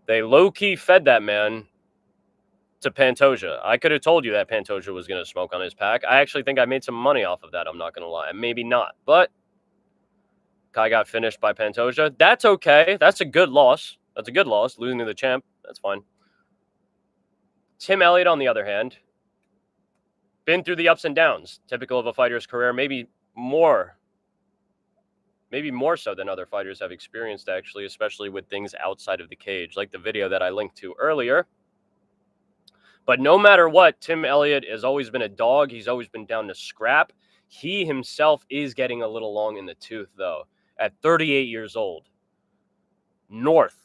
They low-key fed that man to Pantoja. I could have told you that Pantoja was going to smoke on his pack. I actually think I made some money off of that, I'm not going to lie. Maybe not, but Kai got finished by Pantoja. That's okay. That's a good loss. That's a good loss. Losing to the champ, that's fine. Tim Elliott, on the other hand, been through the ups and downs, typical of a fighter's career, maybe more so than other fighters have experienced, actually, especially with things outside of the cage, like the video that I linked to earlier. But no matter what, Tim Elliott has always been a dog. He's always been down to scrap. He himself is getting a little long in the tooth, though, at 38 years old. North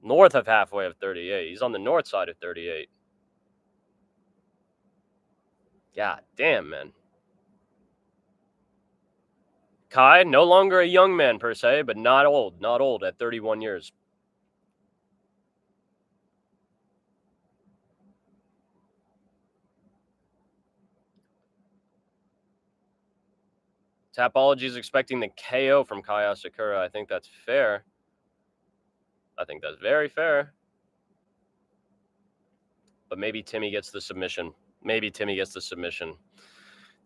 of halfway of 38. He's on the north side of 38. God damn, man. Kai, no longer a young man per se, but not old at 31 years. Tapology is expecting the KO from Kai Asakura. I think that's fair. I think that's very fair. But maybe Timmy gets the submission.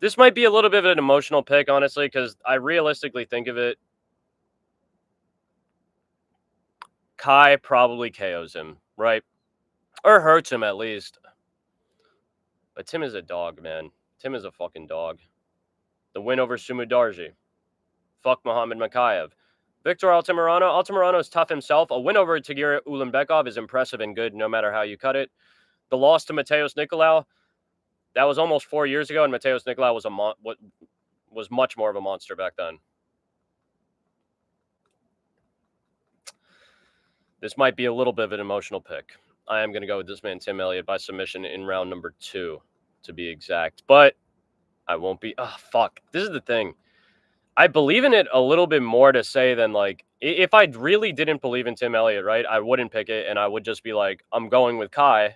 This might be a little bit of an emotional pick, honestly, because I realistically think of it. Kai probably KOs him, right? Or hurts him at least. But Tim is a dog, man. Tim is a fucking dog. The win over Sumudarji. Fuck Muhammad Makayev. Victor Altamirano. Altamirano is tough himself. A win over Tagir Ulanbekov is impressive and good no matter how you cut it. The loss to Mateos Nicolau, that was almost 4 years ago, and Mateos Nicolau was much more of a monster back then. This might be a little bit of an emotional pick. I am going to go with this man, Tim Elliott, by submission in round number 2, to be exact. But I won't be... Oh, fuck. This is the thing. I believe in it a little bit more to say than, like... If I really didn't believe in Tim Elliott, right, I wouldn't pick it, and I would just be like, I'm going with Kai,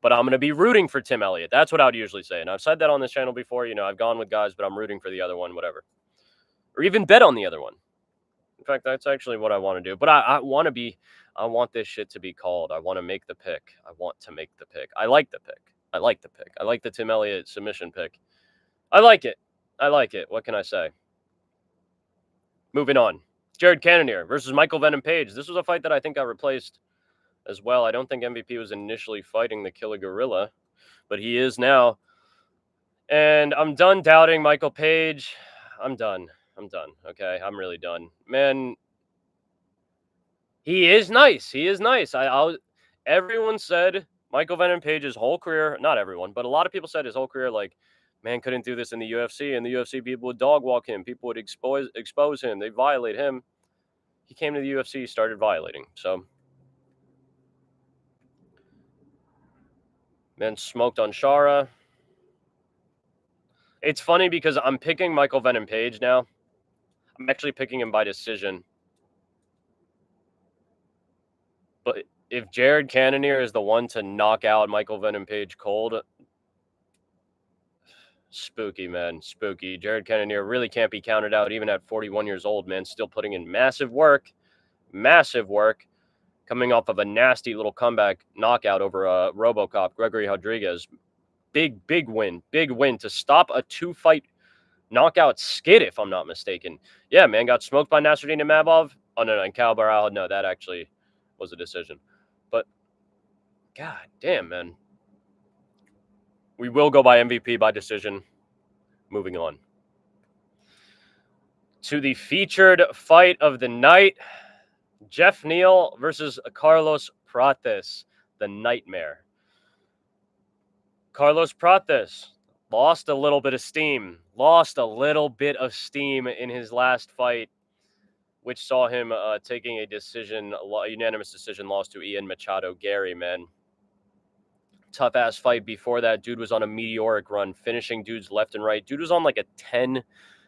but I'm going to be rooting for Tim Elliott. That's what I would usually say. And I've said that on this channel before. You know, I've gone with guys, but I'm rooting for the other one, whatever. Or even bet on the other one. In fact, that's actually what I want to do. But I want this shit to be called. I want to make the pick. I like the pick. I like the Tim Elliott submission pick. I like it. What can I say? Moving on. Jared Cannonier versus Michael Venom Page. This was a fight that I think got replaced as well. I don't think MVP was initially fighting the Killer Gorilla, but he is now. And I'm done doubting Michael Page. I'm done. Okay, I'm really done. Man, he is nice. Everyone said Michael Venom Page's whole career, not everyone, but a lot of people said his whole career, like, man couldn't do this in the UFC. In the UFC, people would dog walk him. People would expose him. They'd violate him. He came to the UFC, started violating. So, man smoked on Shara. It's funny because I'm picking Michael Venom Page now. I'm actually picking him by decision. But if Jared Cannonier is the one to knock out Michael Venom Page cold, spooky, man. Spooky. Jared Cannonier really can't be counted out even at 41 years old, man. Still putting in massive work. Coming off of a nasty little comeback knockout over RoboCop, Gregory Rodriguez. Big win to stop a 2-fight knockout skid, if I'm not mistaken. Yeah, man, got smoked by Nasruddin Imavov. Oh, no, and Cal Barral. No, that actually was a decision. But, god damn, man. We will go by MVP by decision. Moving on. to the featured fight of the night. Geoff Neal versus Carlos Prates, the Nightmare. Carlos Prates lost a little bit of steam. In his last fight, which saw him taking a unanimous decision loss to Ian Machado Gary, man. Tough ass fight before that. Dude was on a meteoric run, finishing dudes left and right. Dude was on like a 10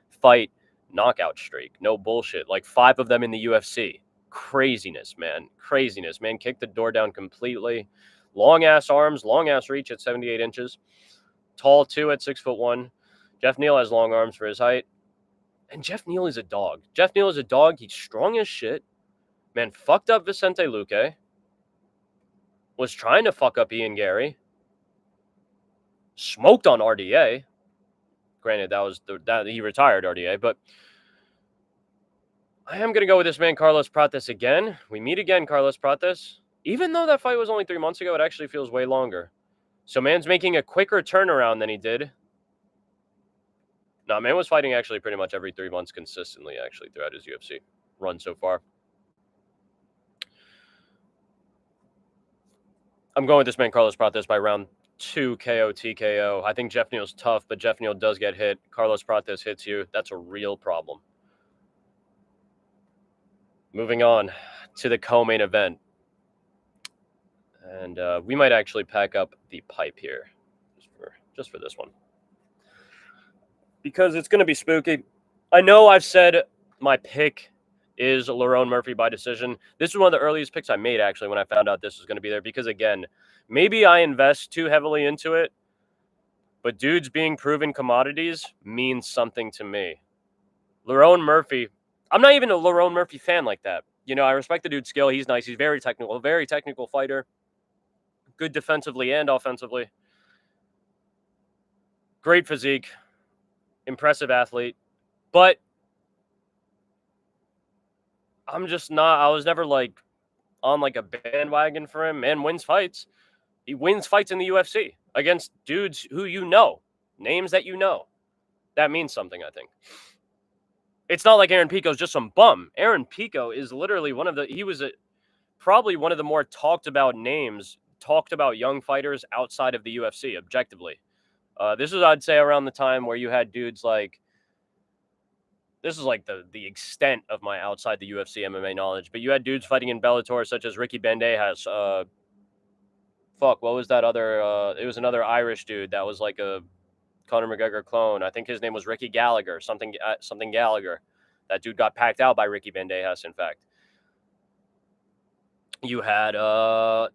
fight knockout streak. No bullshit. Like 5 of them in the UFC. Craziness, man. Craziness, man. Kicked the door down completely. Long ass arms, long ass reach at 78 inches. Tall too at 6'1". Geoff Neal has long arms for his height. And Geoff Neal is a dog. Geoff Neal is a dog. He's strong as shit. Man, fucked up Vicente Luque. Was trying to fuck up Ian Gary. Smoked on RDA. Granted, that he retired RDA, but I am going to go with this man, Carlos Prates, again. We meet again, Carlos Prates. Even though that fight was only 3 months ago, it actually feels way longer. So man's making a quicker turnaround than he did. No, man was fighting actually pretty much every 3 months consistently, actually, throughout his UFC run so far. I'm going with this man, Carlos Prates, by round 2 KO TKO. I think Geoff Neal's tough, but Geoff Neal does get hit. Carlos Prates hits you. That's a real problem. Moving on to the co-main event. And we might actually pack up the pipe here just for this one. Because it's going to be spooky. I know I've said my pick is Lerone Murphy by decision. This is one of the earliest picks I made, actually, when I found out this was going to be there. Because, again, maybe I invest too heavily into it, but dudes being proven commodities means something to me. Lerone Murphy, I'm not even a Lerone Murphy fan like that. You know, I respect the dude's skill. He's nice. He's very technical fighter. Good defensively and offensively. Great physique. Impressive athlete. But I was never like on like a bandwagon for him. Man wins fights. He wins fights in the UFC against dudes who you know, names that you know. That means something, I think. It's not like Aaron Pico's just some bum. Aaron Pico is literally probably one of the more talked about young fighters outside of the UFC, objectively. This is, I'd say, around the time where you had dudes like, this is like the extent of my outside the UFC MMA knowledge, but you had dudes fighting in Bellator such as Ricky Bandejas. What was that other? It was another Irish dude that was like a Conor McGregor clone. I think his name was Ricky Gallagher, something Gallagher. That dude got packed out by Ricky Bandejas, in fact. You had, was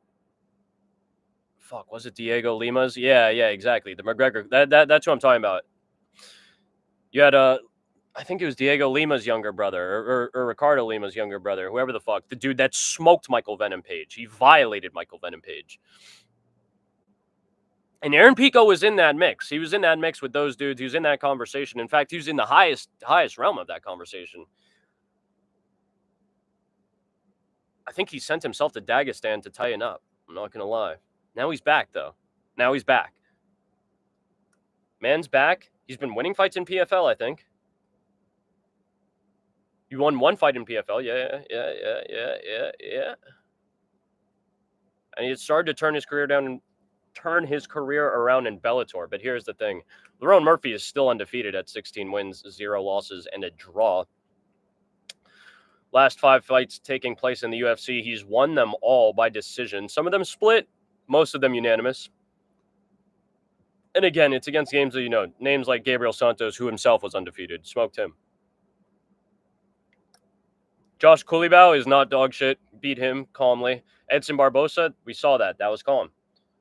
it Diego Limas? Yeah, exactly. The McGregor, that's who I'm talking about. You had, I think it was Diego Lima's younger brother, or Ricardo Lima's younger brother, whoever the fuck. The dude that smoked Michael Venom Page. He violated Michael Venom Page. And Aaron Pico was in that mix. He was in that mix with those dudes. He was in that conversation. In fact, he was in the highest realm of that conversation. I think he sent himself to Dagestan to tighten up. I'm not going to lie. Now he's back, though. Man's back. He's been winning fights in PFL, I think. You won one fight in PFL. Yeah. And he had started to turn his career around in Bellator. But here's the thing. Lerone Murphy is still undefeated at 16 wins, 0 losses, and a draw. Last 5 fights taking place in the UFC, he's won them all by decision. Some of them split, most of them unanimous. And again, it's against games that you know. Names like Gabriel Santos, who himself was undefeated. Smoked him. Josh Culibao is not dog shit. Beat him calmly. Edson Barbosa, we saw that. That was calm.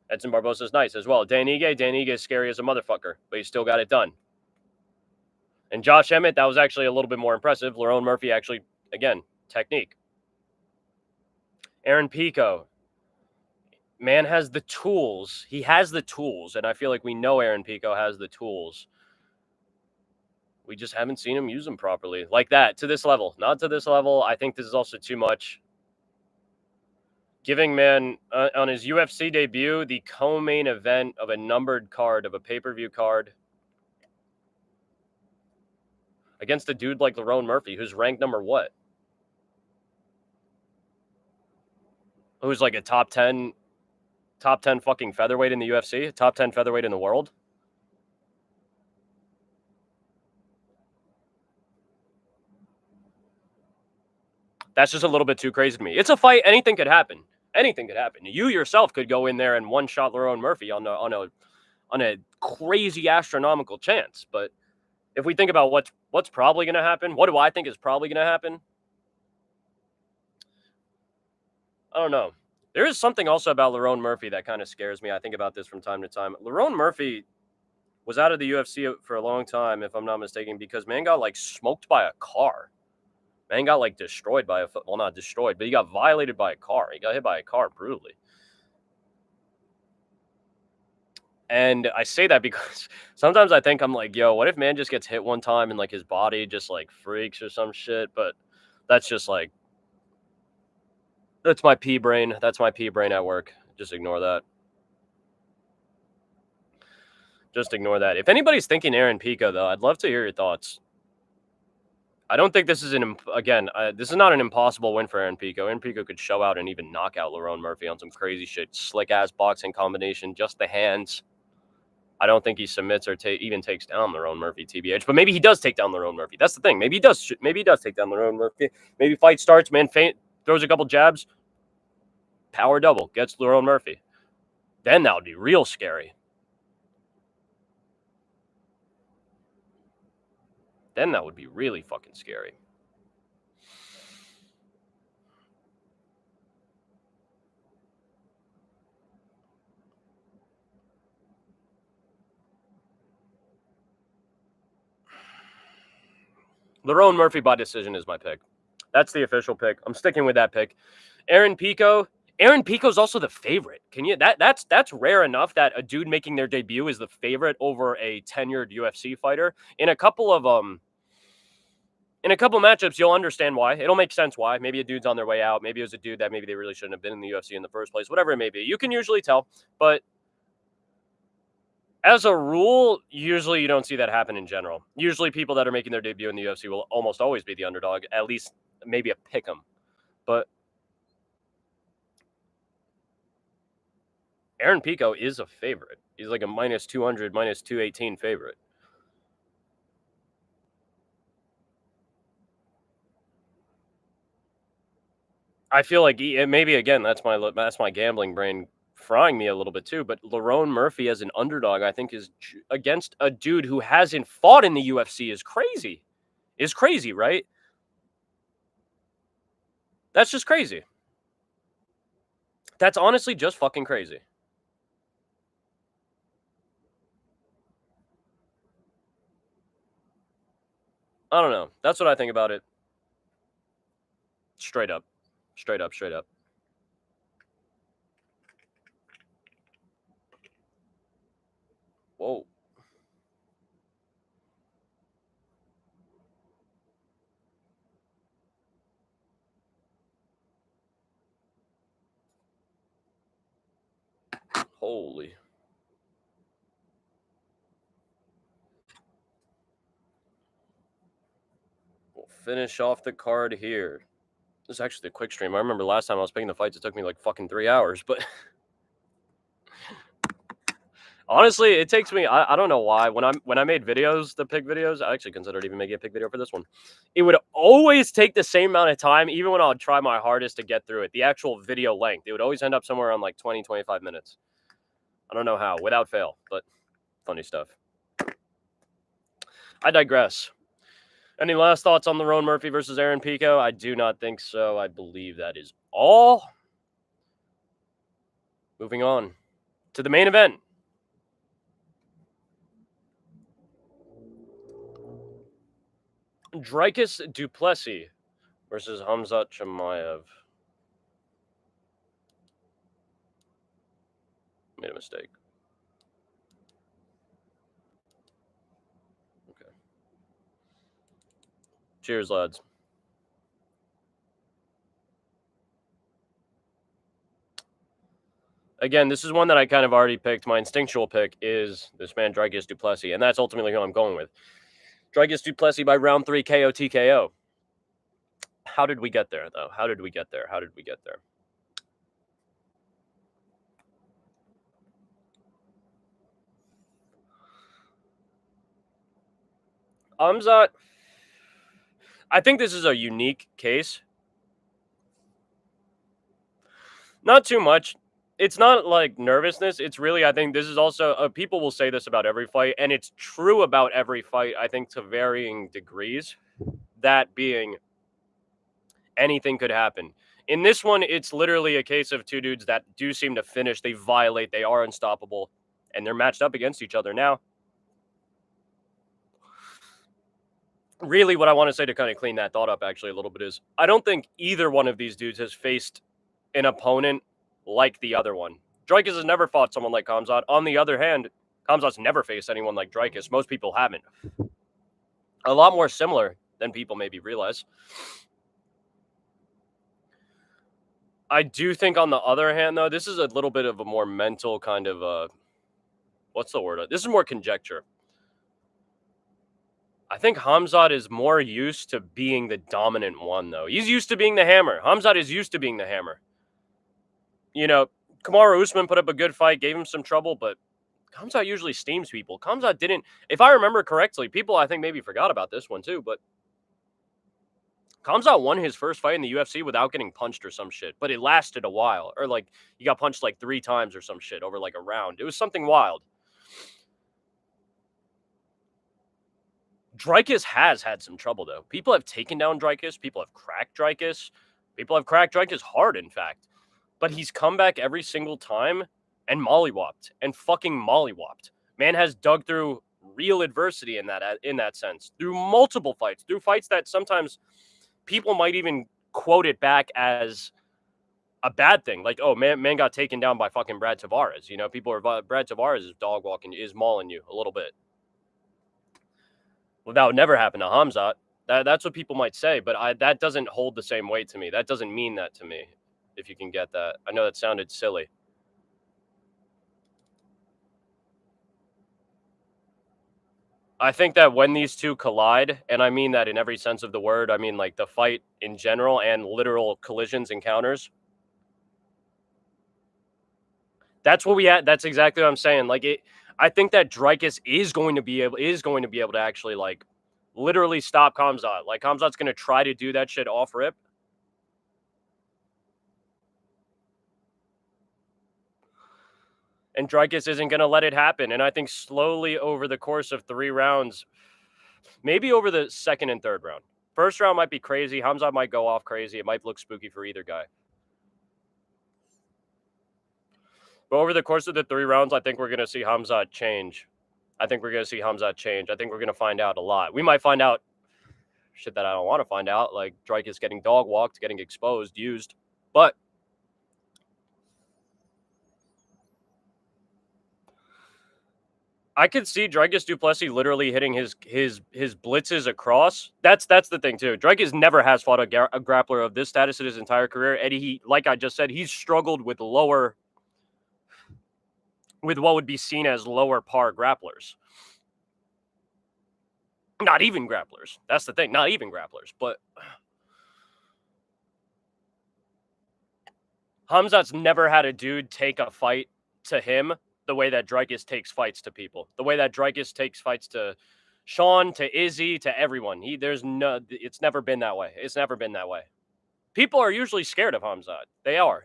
Edson Barbosa's nice as well. Dan Ige is scary as a motherfucker, but he still got it done. And Josh Emmett, that was actually a little bit more impressive. Lerone Murphy actually, again, technique. Aaron Pico, man has the tools. He has the tools, and I feel like we know Aaron Pico has the tools. We just haven't seen him use them properly. Like that, to this level. Not to this level. I think this is also too much. Giving man, on his UFC debut, the co-main event of a numbered card, of a pay-per-view card. against a dude like Lerone Murphy, who's ranked number what? Who's like a top 10 fucking featherweight in the UFC, top 10 featherweight in the world. That's just a little bit too crazy to me. It's a fight. Anything could happen. Anything could happen. You yourself could go in there and one-shot Lerone Murphy on a crazy astronomical chance. But if we think about what's probably going to happen, what do I think is probably going to happen? I don't know. There is something also about Lerone Murphy that kind of scares me. I think about this from time to time. Lerone Murphy was out of the UFC for a long time, if I'm not mistaken, because man got like smoked by a car. Man got like destroyed by well, not destroyed, but he got violated by a car. He got hit by a car brutally. And I say that because sometimes I think I'm like, yo, what if man just gets hit one time and like his body just like freaks or some shit? But that's just like, that's my pea brain. That's my pea brain at work. Just ignore that. Just ignore that. If anybody's thinking Aaron Pico, though, I'd love to hear your thoughts. I don't think this is this is not an impossible win for Aaron Pico. Aaron Pico could show out and even knock out Lerone Murphy on some crazy shit. Slick ass boxing combination, just the hands. I don't think he submits or even takes down Lerone Murphy, TBH. But maybe he does take down Lerone Murphy. That's the thing. Maybe he does. Maybe he does take down Lerone Murphy. Maybe fight starts, man, feint, throws a couple jabs, power double, gets Lerone Murphy. Then that would be real scary. Then that would be really fucking scary. Lerone Murphy by decision is my pick. That's the official pick. I'm sticking with that pick. Aaron Pico's also the favorite. That's rare enough that a dude making their debut is the favorite over a tenured UFC fighter. In a couple matchups, you'll understand why. It'll make sense why. Maybe a dude's on their way out. Maybe it was a dude that maybe they really shouldn't have been in the UFC in the first place. Whatever it may be. You can usually tell. But as a rule, usually you don't see that happen in general. Usually people that are making their debut in the UFC will almost always be the underdog. At least maybe a pick 'em. But Aaron Pico is a favorite. He's like a minus 200, minus 218 favorite. I feel like maybe again that's my gambling brain frying me a little bit too. But Lerone Murphy as an underdog, I think, is against a dude who hasn't fought in the UFC is crazy. Is crazy, right? That's just crazy. That's honestly just fucking crazy. I don't know. That's what I think about it. Straight up. Straight up, straight up. Whoa. Holy. We'll finish off the card here. This is actually the quick stream. I remember last time I was picking the fights, it took me like fucking 3 hours, but honestly, it takes me. I don't know why. When I made videos, the pick videos, I actually considered even making a pick video for this one. It would always take the same amount of time, even when I would try my hardest to get through it. The actual video length, it would always end up somewhere around like 20, 25 minutes. I don't know how, without fail, but funny stuff. I digress. Any last thoughts on Lerone Murphy versus Aaron Pico? I do not think so. I believe that is all. Moving on to the main event. Dricus Du Plessis versus Khamzat Chimaev. Made a mistake. Okay. Cheers, lads. Again, this is one that I kind of already picked. My instinctual pick is this man, Dricus Du Plessis, and that's ultimately who I'm going with. Dricus Du Plessis by round 3 KO TKO. How did we get there, though? How did we get there? How did we get there? Khamzat, I think this is a unique case. Not too much. It's not like nervousness. It's really, I think this is also, people will say this about every fight, and it's true about every fight, I think, to varying degrees. That being, anything could happen. In this one, it's literally a case of two dudes that do seem to finish. They violate. They are unstoppable. And they're matched up against each other now. Really, what I want to say to kind of clean that thought up actually a little bit is I don't think either one of these dudes has faced an opponent like the other one. Dricus has never fought someone like Khamzat. On the other hand, Khamzat's never faced anyone like Dricus. Most people haven't. A lot more similar than people maybe realize. I do think, on the other hand, though, this is a little bit of a more mental kind of, what's the word? This is more conjecture. I think Khamzat is more used to being the dominant one, though. He's used to being the hammer. Khamzat is used to being the hammer. You know, Kamaru Usman put up a good fight, gave him some trouble, but Khamzat usually steams people. Khamzat didn't, if I remember correctly, people I think maybe forgot about this one too, but Khamzat won his first fight in the UFC without getting punched or some shit, but it lasted a while. Or like, he got punched like 3 times or some shit over like a round. It was something wild. Dricus has had some trouble, though. People have taken down Dricus. People have cracked Dricus. People have cracked Dricus hard, in fact. But he's come back every single time and mollywopped. And fucking mollywopped. Man has dug through real adversity in that sense. Through multiple fights. Through fights that sometimes people might even quote it back as a bad thing. Like, oh, man got taken down by fucking Brad Tavares. You know, people are, Brad Tavares is dog walking, is mauling you a little bit. Well, that would never happen to Khamzat. That's what people might say, but that doesn't hold the same weight to me. That doesn't mean that to me, if you can get that. I know that sounded silly. I think that when these two collide, and I mean that in every sense of the word, I mean like the fight in general and literal collisions, encounters. That's what we had. That's exactly what I'm saying. Like I think that Dricus is going to be able to actually like literally stop Khamzat. Like Khamzat's going to try to do that shit off rip. And Dricus isn't going to let it happen. And I think slowly over the course of 3 rounds, maybe over the second and third round. First round might be crazy. Khamzat might go off crazy. It might look spooky for either guy. But over the course of the 3 rounds, I think we're going to see Khamzat change. I think we're going to see Khamzat change. I think we're going to find out a lot. We might find out shit that I don't want to find out, like Dricus getting dog walked, getting exposed, used. But I could see Dricus Du Plessis literally hitting his blitzes across. That's the thing too. Dricus never has fought a grappler of this status in his entire career, and he, like I just said, he's struggled with what would be seen as lower par grapplers. Not even grapplers. That's the thing. Not even grapplers. But Khamzat's never had a dude take a fight to him the way that Dricus takes fights to people. The way that Dricus takes fights to Sean, to Izzy, to everyone. It's never been that way. It's never been that way. People are usually scared of Khamzat. They are.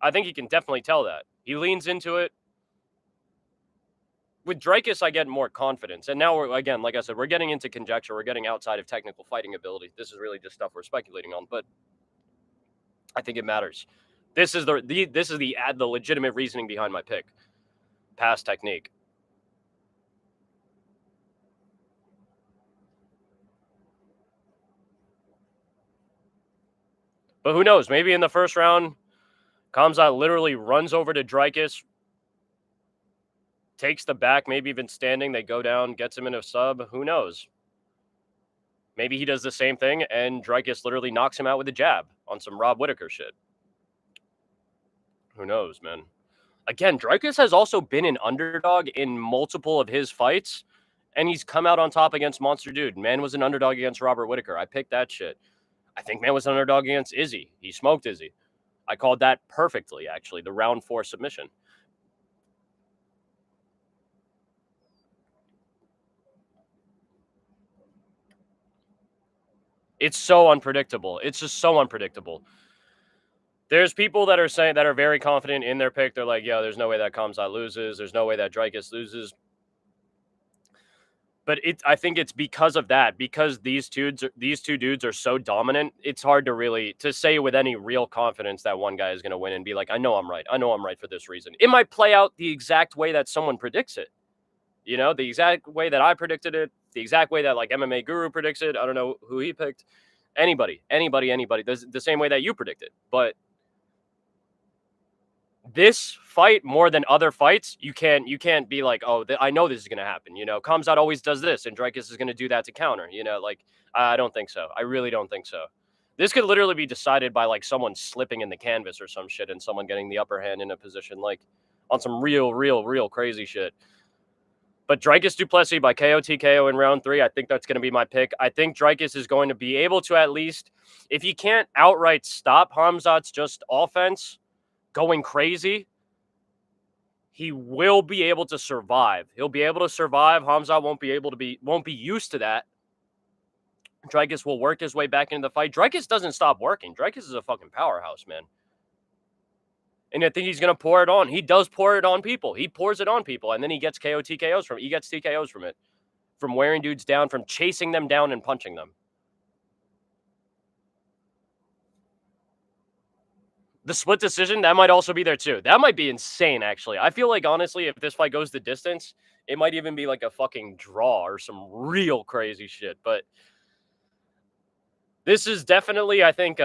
I think he can definitely tell that. He leans into it. With Dricus, I get more confidence. And now, again, like I said, we're getting into conjecture. We're getting outside of technical fighting ability. This is really just stuff we're speculating on. But I think it matters. This is the legitimate reasoning behind my pick. Past technique. But who knows? Maybe in the first round, Khamzat literally runs over to Dricus, takes the back, maybe even standing. They go down, gets him in a sub. Who knows? Maybe he does the same thing, and Dricus literally knocks him out with a jab on some Rob Whittaker shit. Who knows, man? Again, Dricus has also been an underdog in multiple of his fights, And he's come out on top against Monster Dude. Man was an underdog against Robert Whitaker. I picked that shit. I think Man was an underdog against Izzy. He smoked Izzy. I called that perfectly, actually, the round 4 submission. It's so unpredictable. It's just so unpredictable. There's people that are saying that are very confident in their pick. They're like, yo, there's no way that Khamzat loses. There's no way that Dricus loses. But I think it's because of that, because these two dudes are so dominant. It's hard to really to say with any real confidence that one guy is going to win and be like, I know I'm right. I know I'm right for this reason. It might play out the exact way that someone predicts it. You know, the exact way that I predicted it, the exact way that like MMA Guru predicts it. I don't know who he picked. Anybody. The same way that you predict it. But this fight more than other fights, you can't be like, oh, I know this is gonna happen. You know, Khamzat always does this, and Dricus is gonna do that to counter. You know, like I don't think so. I really don't think so. This could literally be decided by like someone slipping in the canvas or some shit, and someone getting the upper hand in a position like on some real crazy shit. But Dricus Du Plessis by KO TKO in round 3, I think that's going to be my pick. I think Dricus is going to be able to at least, if he can't outright stop Khamzat's just offense going crazy, he will be able to survive. He'll be able to survive. Khamzat won't be used to that. Dricus will work his way back into the fight. Dricus doesn't stop working. Dricus is a fucking powerhouse, man. And I think he's gonna pour it on. He does pour it on people. He pours it on people, and then he gets TKOs from it. He gets TKOs from it. From wearing dudes down, from chasing them down and punching them. The split decision, that might also be there too. That might be insane, actually. I feel like, honestly, if this fight goes the distance, it might even be like a fucking draw or some real crazy shit. But this is definitely, I think,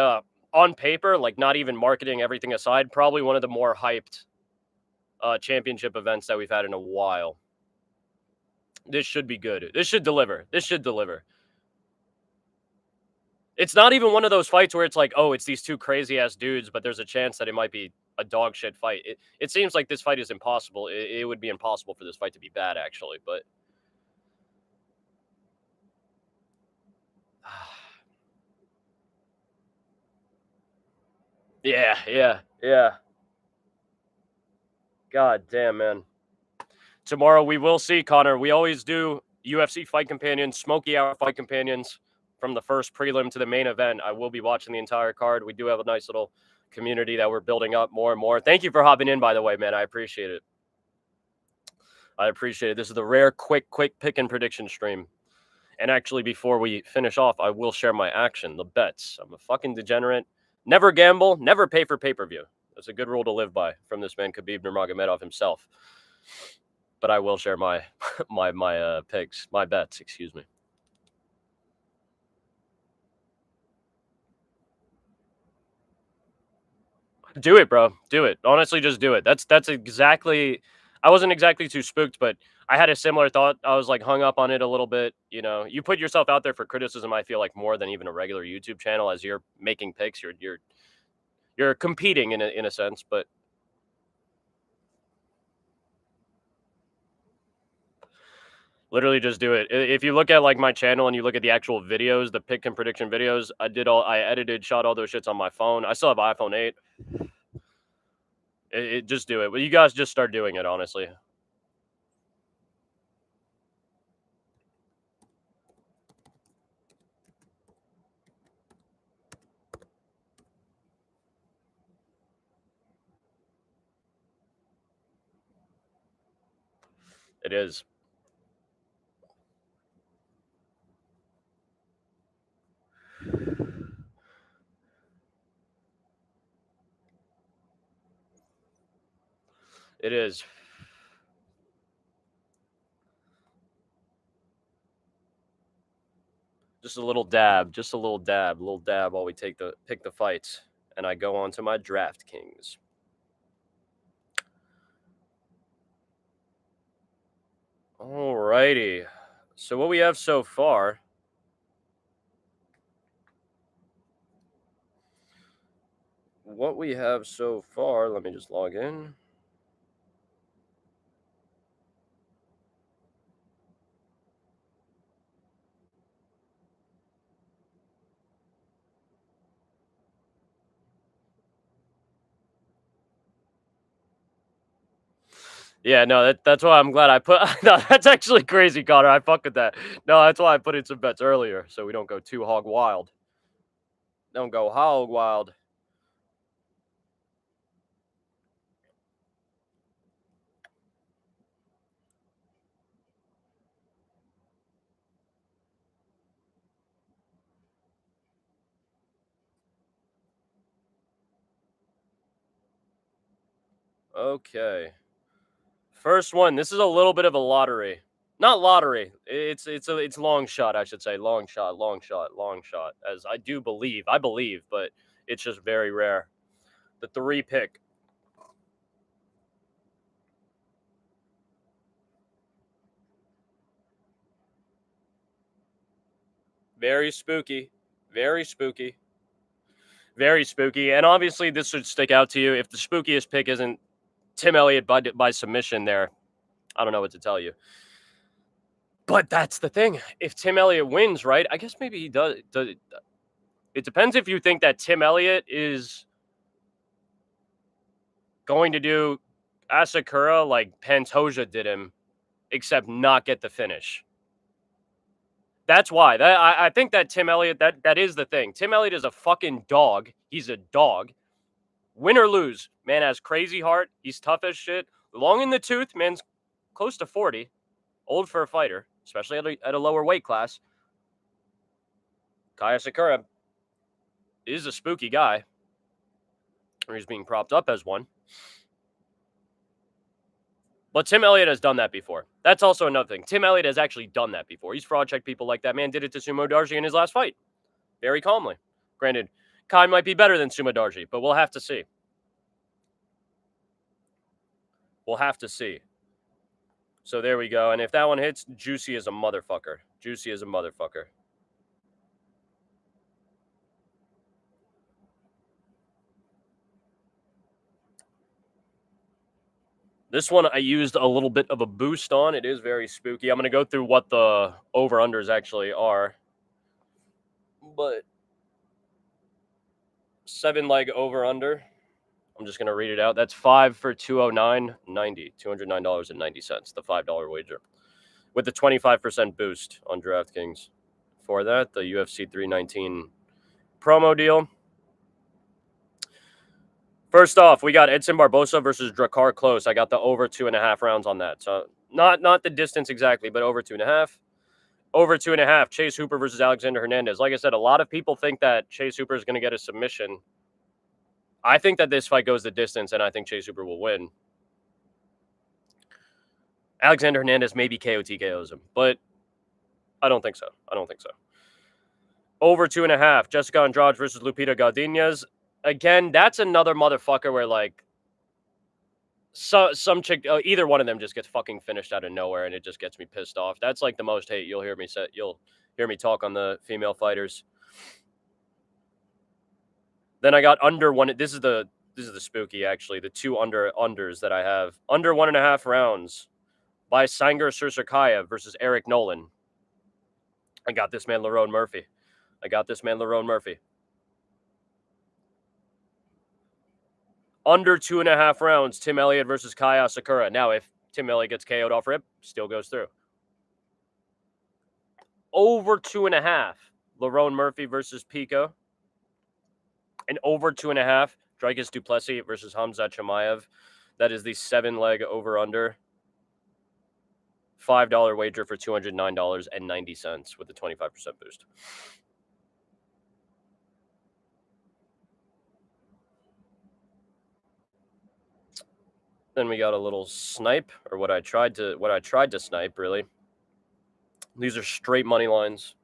on paper, like not even marketing everything aside, probably one of the more hyped championship events that we've had in a while. This should be good. This should deliver. It's not even one of those fights where it's like, oh, it's these two crazy ass dudes, but there's a chance that it might be a dog shit fight. It seems like this fight is impossible. It would be impossible for this fight to be bad, actually. But yeah. God damn, man. Tomorrow we will see, Connor. We always do UFC fight companions, Smoky Hour fight companions from the first prelim to the main event. I will be watching the entire card. We do have a nice little community that we're building up more and more. Thank you for hopping in, by the way, man. I appreciate it. This is the rare, quick pick and prediction stream. And actually, before we finish off, I will share my action, the bets. I'm a fucking degenerate. Never gamble, never pay for pay-per-view. That's a good rule to live by from this man, Khabib Nurmagomedov himself. But I will share my my picks, my bets, excuse me. Do it, bro. Do it. Honestly, just do it. That's exactly. I wasn't exactly too spooked, but I had a similar thought. I was like hung up on it a little bit. You know, you put yourself out there for criticism. I feel like more than even a regular YouTube channel, as you're making picks, you're competing in a sense. But literally, just do it. If you look at like my channel and you look at the actual videos, the pick and prediction videos, I edited, shot all those shits on my phone. I still have iPhone 8. Just do it. Well, you guys just start doing it, honestly. It is. It is. Just a little dab, a little dab while we pick the fights, and I go on to my DraftKings. Alrighty. So what we have so far. Let me just log in. Yeah, no, that's why I'm glad I put no, that's actually crazy, Connor, I fuck with that. No, that's why I put in some bets earlier, so we don't go too hog wild. Don't go hog wild. Okay. First one, this is a little bit of a lottery. Not lottery. It's long shot, I should say. Long shot, long shot, long shot. As I believe, but it's just very rare. The 3 pick. Very spooky. Very spooky. Very spooky. And obviously this should stick out to you. If the spookiest pick isn't Tim Elliott by submission there, I don't know what to tell you. But that's the thing. If Tim Elliott wins, right? I guess maybe he does. It depends if you think that Tim Elliott is going to do Asakura like Pantoja did him, except not get the finish. That's why. I think that Tim Elliott, that is the thing. Tim Elliott is a fucking dog. He's a dog. Win or lose, man has crazy heart. He's tough as shit. Long in the tooth, man's close to 40. Old for a fighter, especially at a lower weight class. Kaya Sakura is a spooky guy. Or he's being propped up as one. But Tim Elliott has done that before. That's also another thing. Tim Elliott has actually done that before. He's fraud checked people like that. Man did it to Sumo Darji in his last fight. Very calmly. Granted, Kai might be better than Sumo Darji, but we'll have to see. We'll have to see. So there we go. And if that one hits, Juicy is a motherfucker. Juicy is a motherfucker. This one I used a little bit of a boost on. It is very spooky. I'm going to go through what the over-unders actually are. But 7-leg over-under. I'm just going to read it out. That's 5 for $209.90. $209.90. The $5 wager. With the 25% boost on DraftKings. For that, the UFC 319 promo deal. First off, we got Edson Barbosa versus Drakkar Klose. I got the over 2.5 rounds on that. So not the distance exactly, but over 2.5. Over 2.5. Chase Hooper versus Alexander Hernandez. Like I said, a lot of people think that Chase Hooper is going to get a submission. I think that this fight goes the distance, and I think Chase Hooper will win. Alexander Hernandez maybe KO TKOs him, but I don't think so. Over 2.5. Jessica Andrade versus Lupita Godinez. Again, that's another motherfucker where like some chick, either one of them just gets fucking finished out of nowhere, and it just gets me pissed off. That's like the most hate you'll hear me say. You'll hear me talk on the female fighters. Then I got under one. This is the spooky actually. The 2 unders that I have under 1.5 rounds by Sanger Sursakaya versus Eric Nolan. I got this man Lerone Murphy. Under 2.5 rounds, Tim Elliott versus Kaya Sakura. Now, if Tim Elliott gets KO'd off rip, still goes through. Over 2.5, Lerone Murphy versus Pico. And over 2.5, Dricus du Plessis versus Hamzat Chimaev. That is the 7-leg over-under. $5 wager for $209.90 with a 25% boost. Then we got a little snipe, or what I tried to snipe, really. These are straight money lines.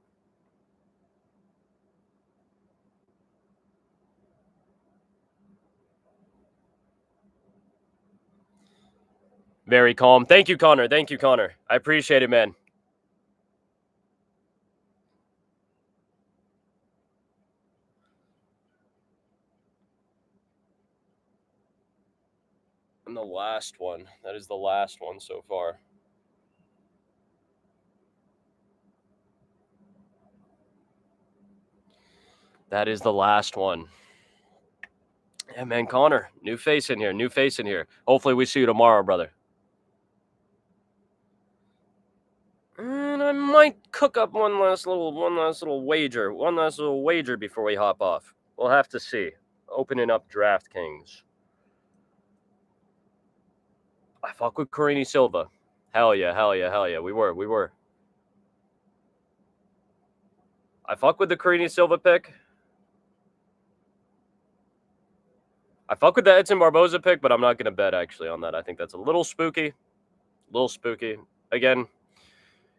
Very calm. Thank you, Connor. I appreciate it, man. And the last one. That is the last one so far. That is the last one. Yeah, man, Connor. New face in here. Hopefully we see you tomorrow, brother. might cook up one last little wager before we hop off. We'll have to see. Opening up DraftKings. I fuck with Carini Silva. Hell yeah, hell yeah, hell yeah. We were. I fuck with the Carini Silva pick. I fuck with the Edson Barboza pick, but I'm not going to bet actually on that. I think that's a little spooky. Again,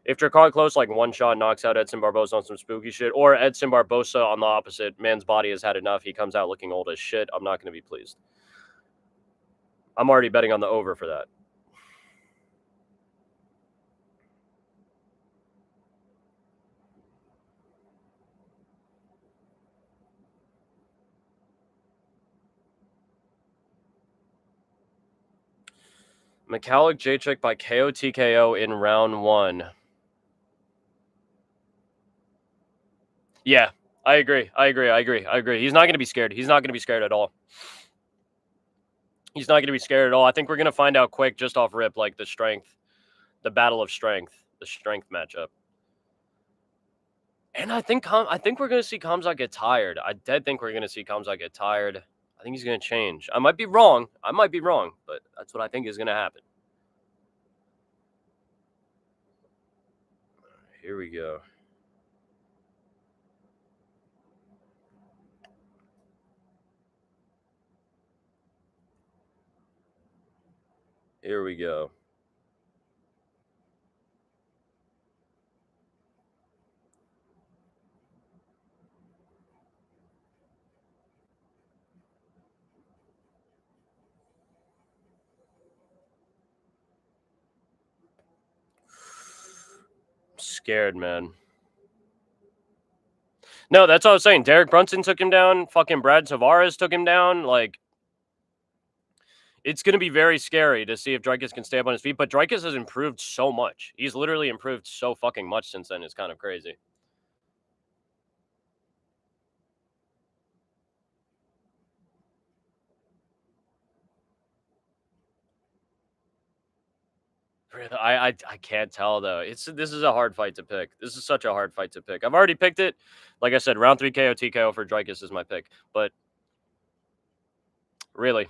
if Drakkar Close like one shot knocks out Edson Barboza on some spooky shit, or Edson Barboza on the opposite, man's body has had enough. He comes out looking old as shit. I'm not going to be pleased. I'm already betting on the over for that. Mikhailic Jacek by KO TKO in round 1. Yeah, I agree. He's not going to be scared. He's not going to be scared at all. I think we're going to find out quick just off rip, like the battle of strength, the strength matchup. And I think we're going to see Khamzat get tired. I think we're going to see Khamzat get tired. I think he's going to change. I might be wrong, but that's what I think is going to happen. Here we go. I'm scared, man. No, that's what I was saying. Derek Brunson took him down. Fucking Brad Tavares took him down. Like, it's going to be very scary to see if Dricus can stay up on his feet. But Dricus has improved so much. He's literally improved so fucking much since then. It's kind of crazy. I can't tell though. This is a hard fight to pick. This is such a hard fight to pick. I've already picked it. Like I said, round 3 KO TKO for Dricus is my pick. But really,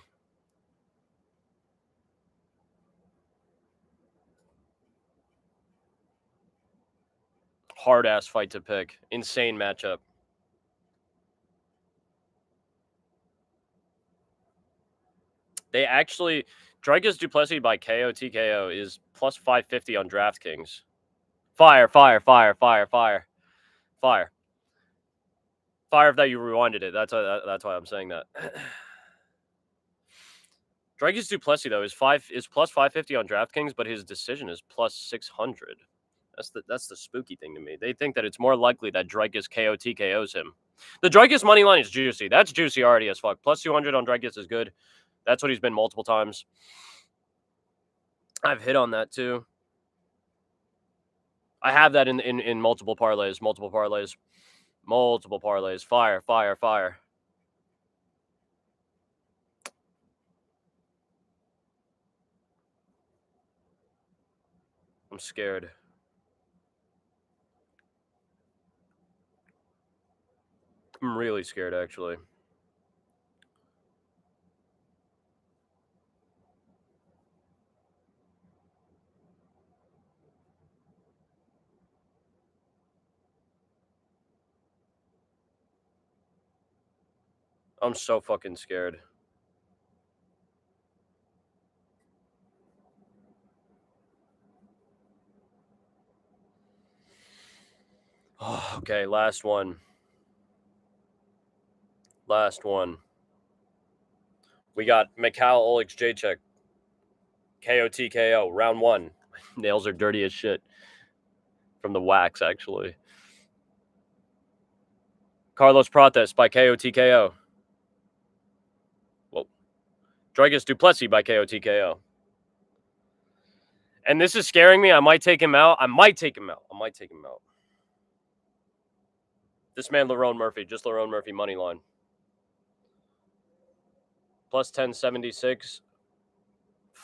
hard ass fight to pick. Insane matchup. They actually Dricus Du Plessis by KO TKO is plus 550 on DraftKings. Fire. Fire if that you rewinded it. That's why I'm saying that. Dricus Du Plessis though is plus 550 on DraftKings, but his decision is plus 600. That's the spooky thing to me. They think that it's more likely that Dricus KO TKOs him. The Dricus money line is juicy. That's juicy already as fuck. Plus 200 on Dricus is good. That's what he's been multiple times. I've hit on that too. I have that in multiple parlays. Fire. I'm scared. I'm really scared, actually. I'm so fucking scared. Oh, okay, last one. We got Mikhail Oleg Jacek. KO TKO, round 1. Nails are dirty as shit. From the wax, actually. Carlos Prates by KO TKO. Whoa. Dricus Du Plessis by KO TKO. And this is scaring me. I might take him out. This man, Lerone Murphy. Just Lerone Murphy money line. Plus 1076.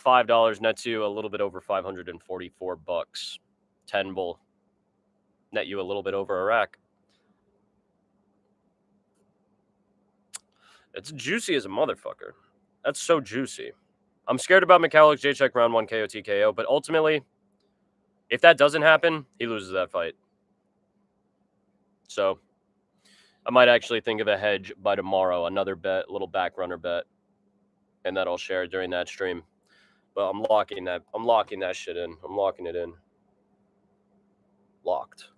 $5 nets you a little bit over $544. 10 bull. net you a little bit over a rack. It's juicy as a motherfucker. That's so juicy. I'm scared about Mikhailuk Jacek round 1 KO TKO, but ultimately, if that doesn't happen, he loses that fight. So I might actually think of a hedge by tomorrow, another bet, little back runner bet, and that I'll share during that stream. But I'm locking that shit in. I'm locking it in. Locked.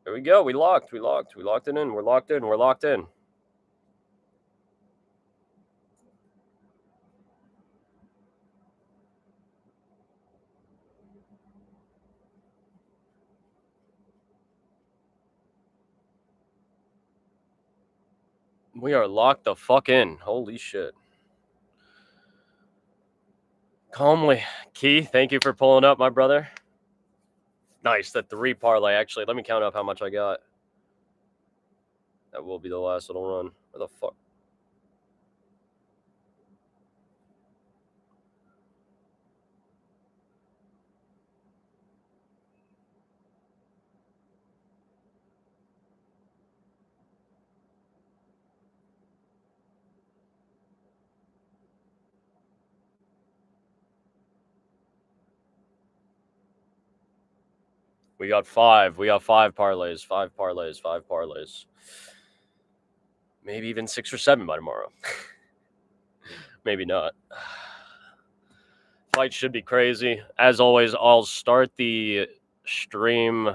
There we go. We locked it in. We're locked in. We're locked in. We are locked the fuck in. Holy shit. Calmly. Key, thank you for pulling up, my brother. Nice. The 3 parlay. Actually, let me count up how much I got. That will be the last little run. Where the fuck? We got 5. We got 5 parlays. 5 parlays. 5 parlays. Maybe even 6 or 7 by tomorrow. Maybe not. Fight should be crazy. As always, I'll start the stream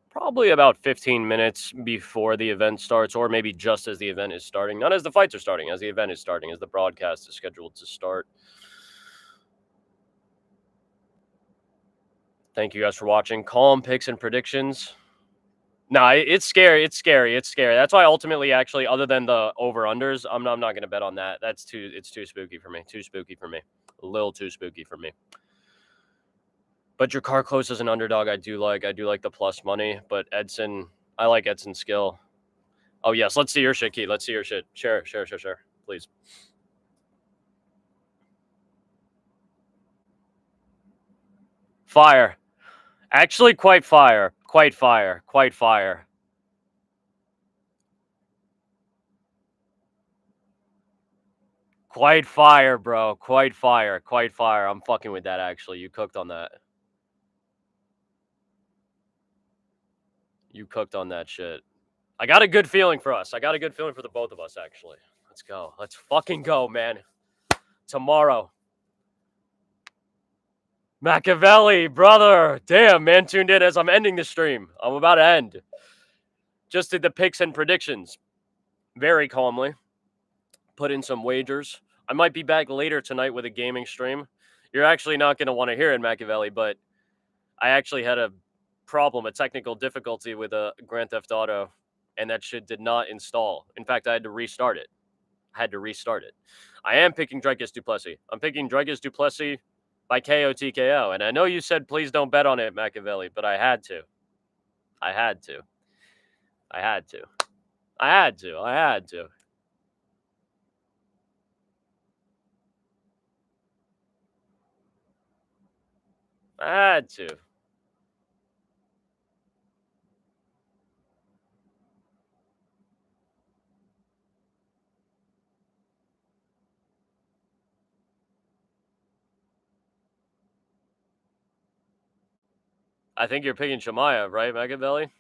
probably about 15 minutes before the event starts, or maybe just as the event is starting. Not as the fights are starting, as the event is starting, as the broadcast is scheduled to start. Thank you guys for watching. Calm picks and predictions. Nah, it's scary. It's scary. It's scary. That's why ultimately, actually, other than the over-unders, I'm not going to bet on that. It's too spooky for me. Too spooky for me. A little too spooky for me. But your car close as an underdog, I do like the plus money. But Edson, I like Edson's skill. Oh, yes. Let's see your shit, Keith. Let's see your shit. Share. Please. Fire. Actually, quite fire. Quite fire. Quite fire. Quite fire, bro. Quite fire. Quite fire. I'm fucking with that, actually. You cooked on that. You cooked on that shit. I got a good feeling for us. I got a good feeling for the both of us, actually. Let's go. Let's fucking go, man. Tomorrow. Machiavelli, brother. Damn, man, tuned in as I'm ending the stream. I'm about to end. Just did the picks and predictions. Very calmly. Put in some wagers. I might be back later tonight with a gaming stream. You're actually not going to want to hear it, Machiavelli, but I actually had a problem, a technical difficulty with a Grand Theft Auto, and that shit did not install. In fact, I had to restart it. I am picking Dricus du Plessis. I'm picking Dricus du Plessis by KO TKO. And I know you said please don't bet on it, Machiavelli, but I had to. I had to. I had to. I had to. I had to. I had to. I think you're picking Chimaev, right, Machiavelli?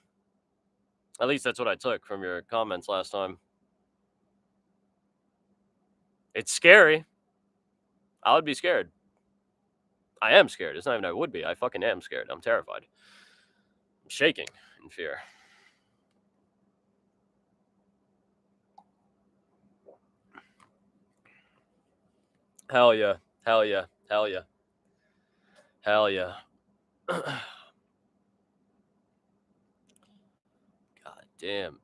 At least that's what I took from your comments last time. It's scary. I would be scared. I am scared. It's not even I would be. I fucking am scared. I'm terrified. I'm shaking in fear. Hell yeah. Hell yeah. Hell yeah. Hell yeah. God damn.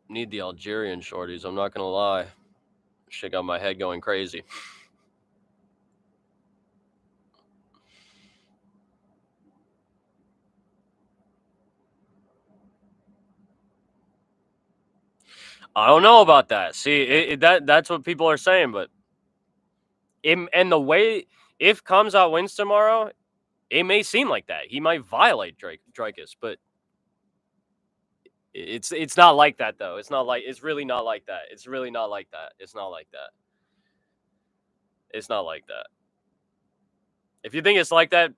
Need the Algerian shorties. I'm not gonna lie. Shit got my head going crazy. I don't know about that. See, that's what people are saying, but And the way if Kamzat wins tomorrow, it may seem like that. He might violate Dreykus, but it's not like that though. It's really not like that. It's really not like that. It's not like that. It's not like that. If you think it's like that,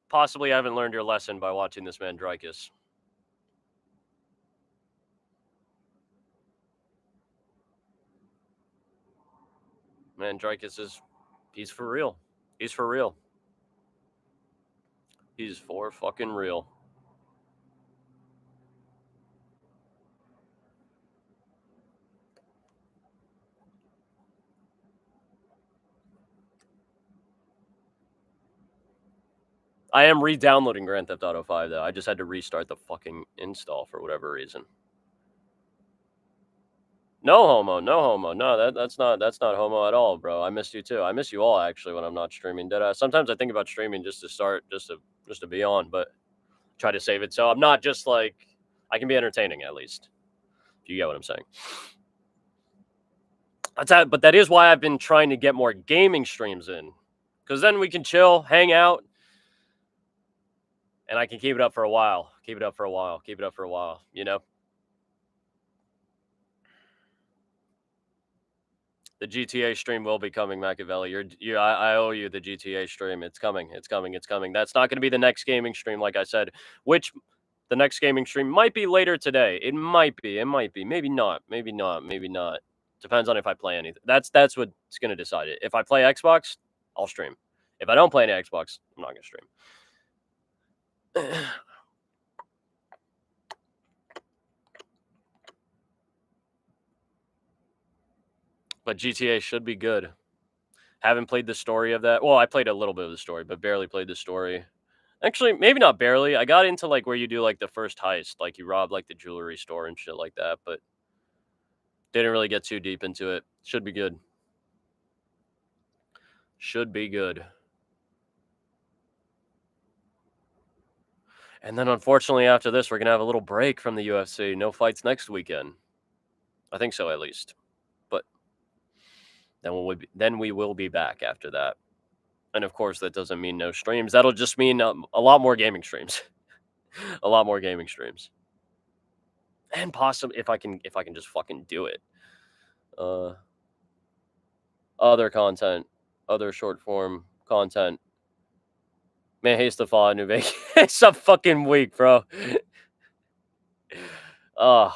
possibly haven't learned your lesson by watching this man Dreykus. Man, Dreykus he's for real. He's for real. He's for fucking real. I am re-downloading Grand Theft Auto 5 though. I just had to restart the fucking install for whatever reason. No homo, no homo. No, that's not homo at all, bro. I missed you too. I miss you all actually when I'm not streaming. Sometimes I think about streaming just to start, just to be on, but try to save it so I'm not just like I can be entertaining at least. If you get what I'm saying. But that is why I've been trying to get more gaming streams in, because then we can chill, hang out, and I can keep it up for a while. Keep it up for a while. You know. The GTA stream will be coming, Machiavelli. I owe you the GTA stream. It's coming. It's coming. It's coming. That's not going to be the next gaming stream, like I said. Which the next gaming stream might be later today. It might be. It might be. Maybe not. Maybe not. Maybe not. Depends on if I play anything. That's what's going to decide it. If I play Xbox, I'll stream. If I don't play any Xbox, I'm not going to stream. But GTA should be good. Haven't played the story of that. Well, I played a little bit of the story, but barely played the story. Actually, maybe not barely. I got into like where you do like the first heist, like you rob like the jewelry store and shit like that, but didn't really get too deep into it. Should be good. Should be good. And then unfortunately after this, we're going to have a little break from the UFC. No fights next weekend. I think so at least. But then we will be back after that. And of course, that doesn't mean no streams. That'll just mean a lot more gaming streams. A lot more gaming streams. And possibly if I can just fucking do it. Other content, other short form content. Man, hates the fall New Vegas. It's a fucking week, bro. Oh,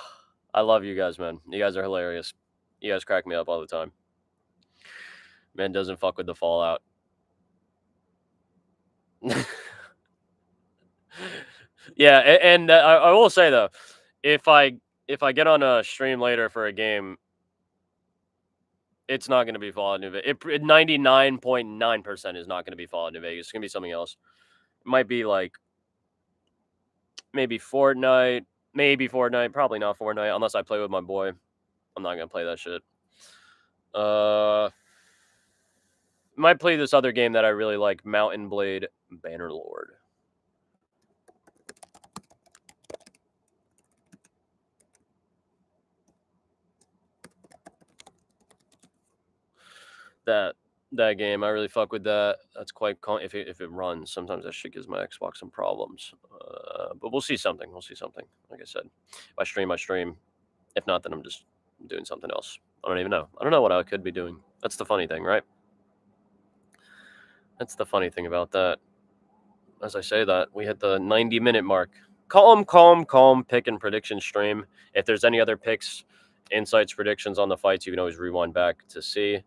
I love you guys, man. You guys are hilarious. You guys crack me up all the time. Man doesn't fuck with the Fallout. Yeah, and I will say though, if I get on a stream later for a game, it's not going to be Fallout New Vegas. 99.9% is not going to be Fallout New Vegas. It's going to be something else. It might be like maybe Fortnite. Probably not Fortnite unless I play with my boy. I'm not going to play that shit. Might play this other game that I really like, Mountain Blade Bannerlord. That game, I really fuck with that. That's quite if it runs. Sometimes that shit gives my Xbox some problems. But we'll see something. Like I said, if I stream, I stream. If not, then I'm just doing something else. I don't even know. I don't know what I could be doing. That's the funny thing, right? That's the funny thing about that. As I say that, we hit the 90-minute mark. Calm pick and prediction stream. If there's any other picks, insights, predictions on the fights, you can always rewind back to see.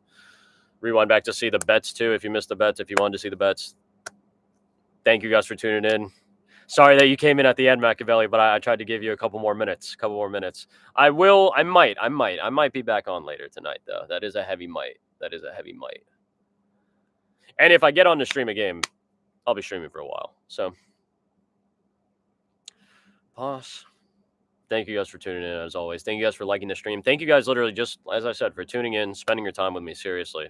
Rewind back to see the bets too. If you missed the bets, if you wanted to see the bets, thank you guys for tuning in. Sorry that you came in at the end, Machiavelli, but I tried to give you a couple more minutes. I might be back on later tonight though. That is a heavy might. And if I get on to stream a game, I'll be streaming for a while. So, boss. Thank you guys for tuning in as always. Thank you guys for liking the stream. Thank you guys literally just, as I said, for tuning in, spending your time with me. Seriously.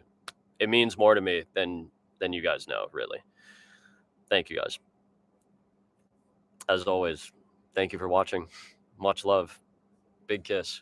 It means more to me than you guys know, really. Thank you guys. As always, thank you for watching. Much love. Big kiss.